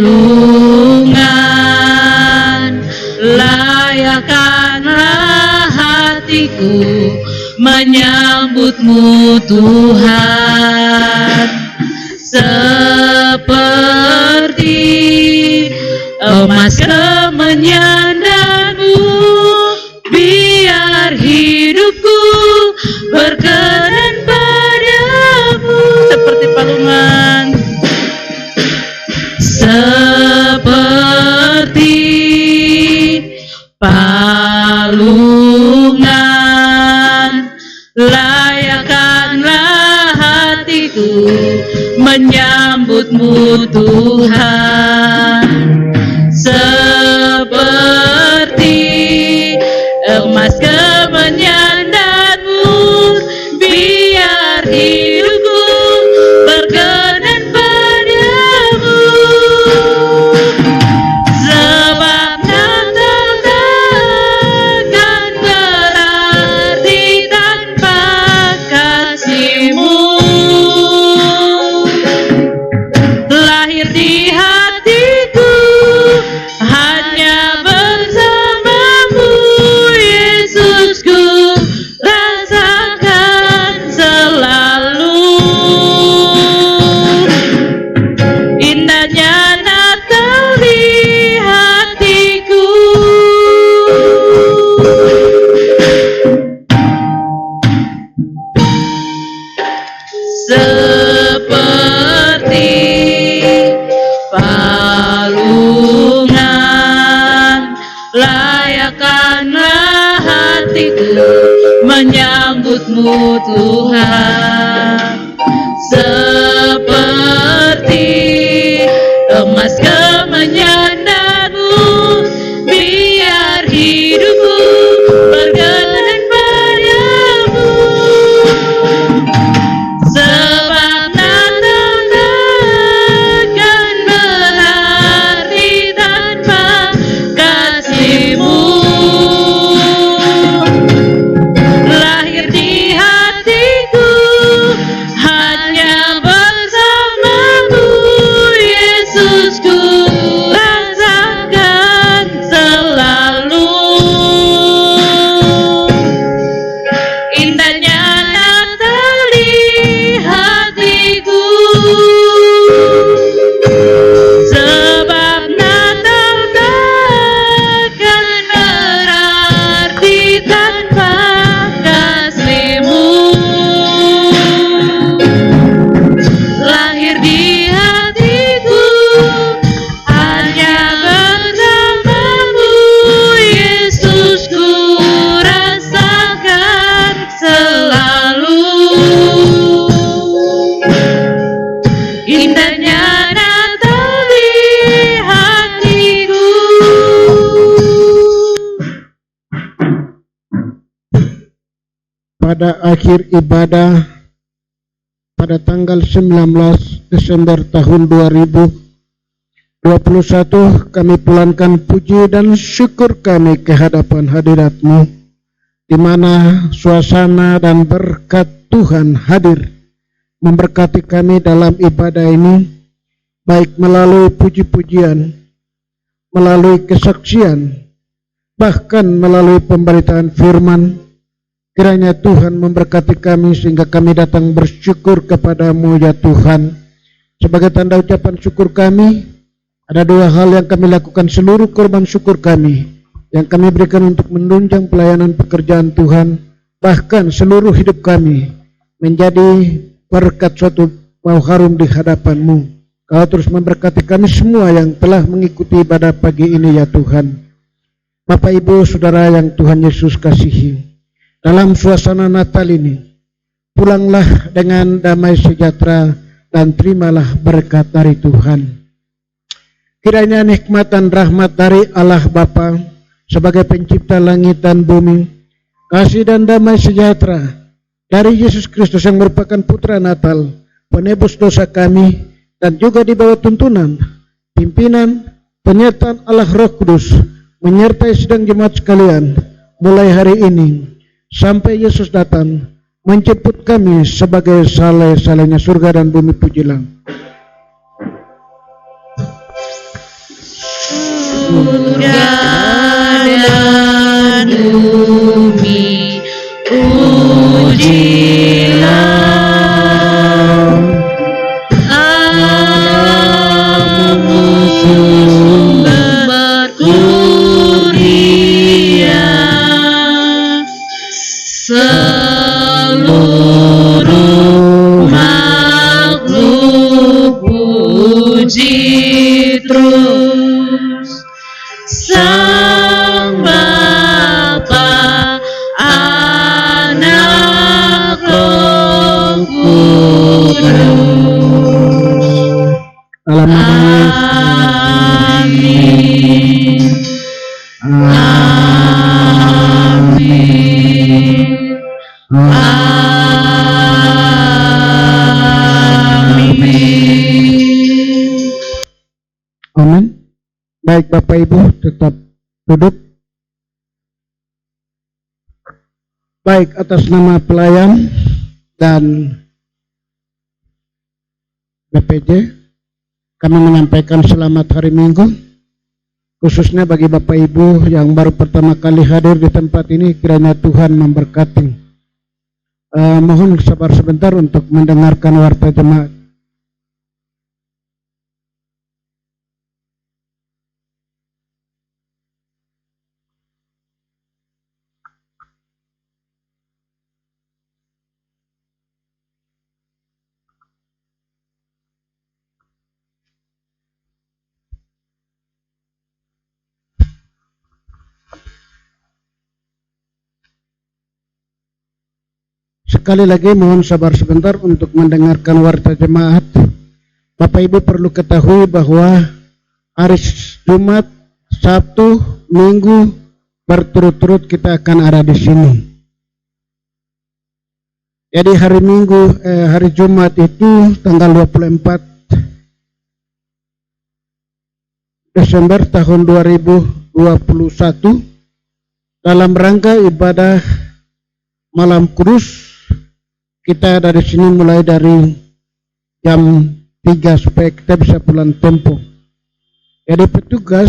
layakkanlah hatiku menyambutmu Tuhan. Seperti emas kemenyandamu, biar hidupku berkenan padamu. Seperti palungan, seperti palungan, layakkanlah hatiku menyambutmu Tuhan. Seperti rayakanlah hatiku menyambutmu Tuhan, seperti emas kemenyandarmu, biar hidupku berkenan padamu. Sebab Natal takkan berarti tanpa kasih-Mu. Lahir di hatiku hanya bersama-Mu, Yesus, ku rasakan selalu. Indahnya Natal di hatiku, sebab Natal takkan berarti tanpa kasih-Mu. Lahir di hatiku hanya bersama-Mu, Yesus, ku rasakan selalu. Indahnya Natal di hatiku. Pada akhir ibadah pada tanggal 19 Desember tahun 2021 kami pulangkan puji dan syukur kami ke hadapan hadirat-Mu, di mana suasana dan berkat Tuhan hadir memberkati kami dalam ibadah ini, baik melalui puji-pujian, melalui kesaksian, bahkan melalui pemberitaan firman. Kiranya Tuhan memberkati kami sehingga kami datang bersyukur kepada-Mu ya Tuhan. Sebagai tanda ucapan syukur kami, ada dua hal yang kami lakukan. Seluruh korban syukur kami yang kami berikan untuk menunjang pelayanan pekerjaan Tuhan, bahkan seluruh hidup kami menjadi berkat suatu bau harum di hadapan-Mu. Kau terus memberkati kami semua yang telah mengikuti ibadah pagi ini ya Tuhan. Bapak Ibu Saudara yang Tuhan Yesus kasihi, dalam suasana Natal ini, pulanglah dengan damai sejahtera dan terimalah berkat dari Tuhan. Kiranya nikmat dan rahmat dari Allah Bapa sebagai pencipta langit dan bumi, kasih dan damai sejahtera dari Yesus Kristus yang merupakan Putra Natal, penebus dosa kami, dan juga di bawah tuntunan, pimpinan, penyertaan Allah Roh Kudus, menyertai sidang jemaat sekalian, mulai hari ini sampai Yesus datang menjemput kami sebagai saleh-salehnya surga dan bumi. Pujilah. Surga dan bumi, pujilah. Sumber kurnia, seluruh makhluk puji terus Sang Bapa, Anak, Roh Kudus. Amin. Amin. Baik Bapak Ibu, tetap duduk. Baik, atas nama pelayan dan BPJ, kami menyampaikan selamat hari Minggu, khususnya bagi Bapak Ibu yang baru pertama kali hadir di tempat ini. Kiranya Tuhan memberkati. Mohon sabar sebentar untuk mendengarkan warta jemaat. sekali lagi mohon sabar sebentar untuk mendengarkan warta jemaat. Bapak Ibu perlu ketahui bahwa hari Jumat, Sabtu, Minggu berturut-turut kita akan ada di sini. Jadi hari Jumat itu tanggal 24 Desember tahun 2021 dalam rangka ibadah Malam Kudus. Kita ada di sini mulai dari jam 3 supaya kita bisa pulang tempo. Jadi petugas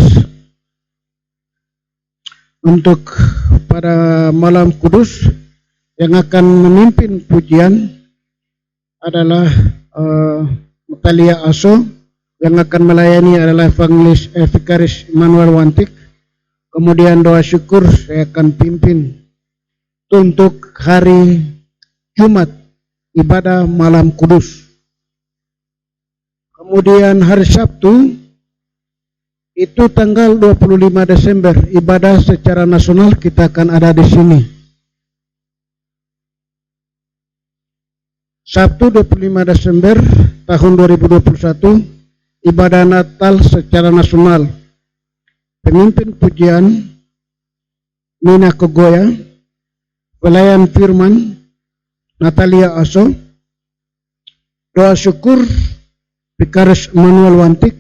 untuk pada Malam Kudus yang akan memimpin pujian adalah Natalia Aso, yang akan melayani adalah Evangelis Vikaris Immanuel Wantik. Kemudian doa syukur saya akan pimpin untuk hari Jumat ibadah Malam Kudus. Kemudian hari Sabtu itu tanggal 25 Desember ibadah secara nasional kita akan ada di sini. Sabtu 25 Desember tahun 2021 ibadah Natal secara nasional. Pemimpin pujian Nina Kogoya, pelayan firman Natalia Aso, doa syukur Vikaris Immanuel Wantik.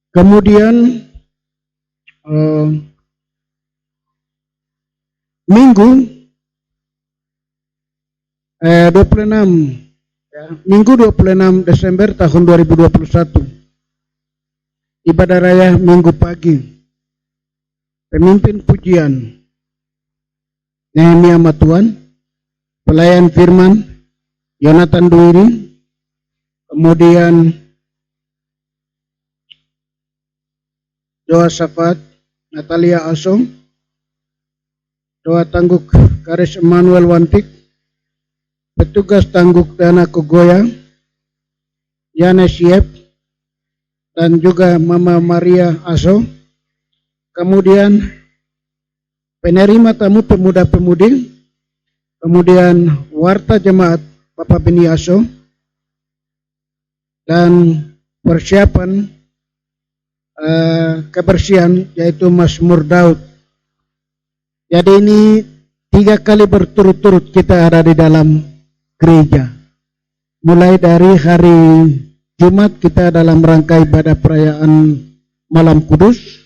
Kemudian Minggu 26 Desember tahun 2021 ibadah raya Minggu pagi. Pemimpin pujian Nehemia Matuan, pelayan firman Yonatan Duiri, kemudian doa syafaat Natalia Aso, doa tangguk Karis Immanuel Wantik, petugas tangguk Dana Kogoya, Yana Siep, dan juga Mama Maria Aso. Kemudian penerima tamu pemuda-pemudi, kemudian warta jemaat Bapak Beni Aso, dan persiapan kebersihan yaitu Mazmur Daud. Jadi ini 3 kali berturut-turut kita ada di dalam gereja. Mulai dari hari Jumat kita dalam rangka ibadah perayaan Malam Kudus.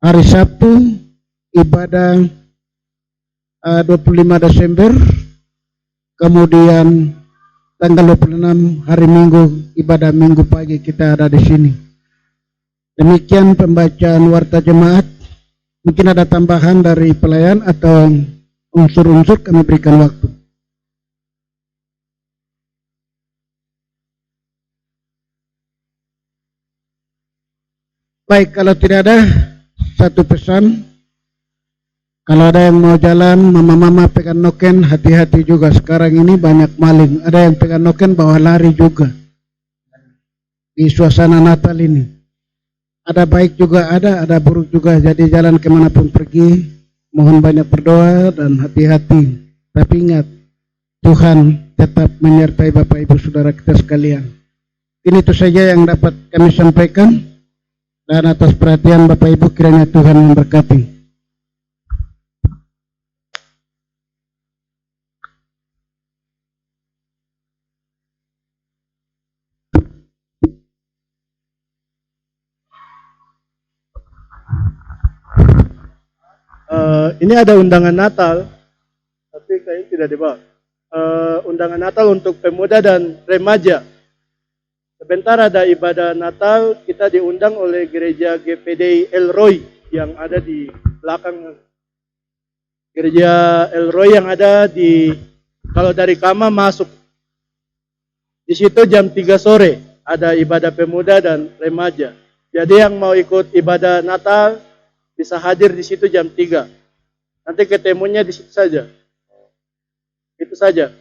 Hari Sabtu ibadah 25 Desember. Kemudian tanggal 26 hari Minggu ibadah Minggu pagi kita ada di sini. Demikian pembacaan warta jemaat. Mungkin ada tambahan dari pelayan atau unsur-unsur, kami berikan waktu. Baik, kalau tidak ada, satu pesan. Kalau ada yang mau jalan, mama-mama pegang noken, hati-hati juga. Sekarang ini banyak maling. Ada yang pegang noken bawa lari juga. Di suasana Natal ini. Ada baik juga ada buruk juga. Jadi jalan kemanapun pergi, mohon banyak berdoa dan hati-hati. Tapi ingat, Tuhan tetap menyertai Bapak Ibu Saudara kita sekalian. Ini itu saja yang dapat kami sampaikan. Dan atas perhatian Bapak Ibu kiranya Tuhan memberkati. Ini ada undangan Natal, tapi kayaknya tidak dibawa. Undangan Natal untuk pemuda dan remaja. Sebentar ada ibadah Natal, kita diundang oleh gereja GPD Elroy yang ada di belakang. Gereja Elroy yang ada di, kalau dari Kama masuk, di situ jam 3 sore ada ibadah pemuda dan remaja. Jadi yang mau ikut ibadah Natal bisa hadir di situ jam 3. Nanti ketemunya di situ saja. Itu saja.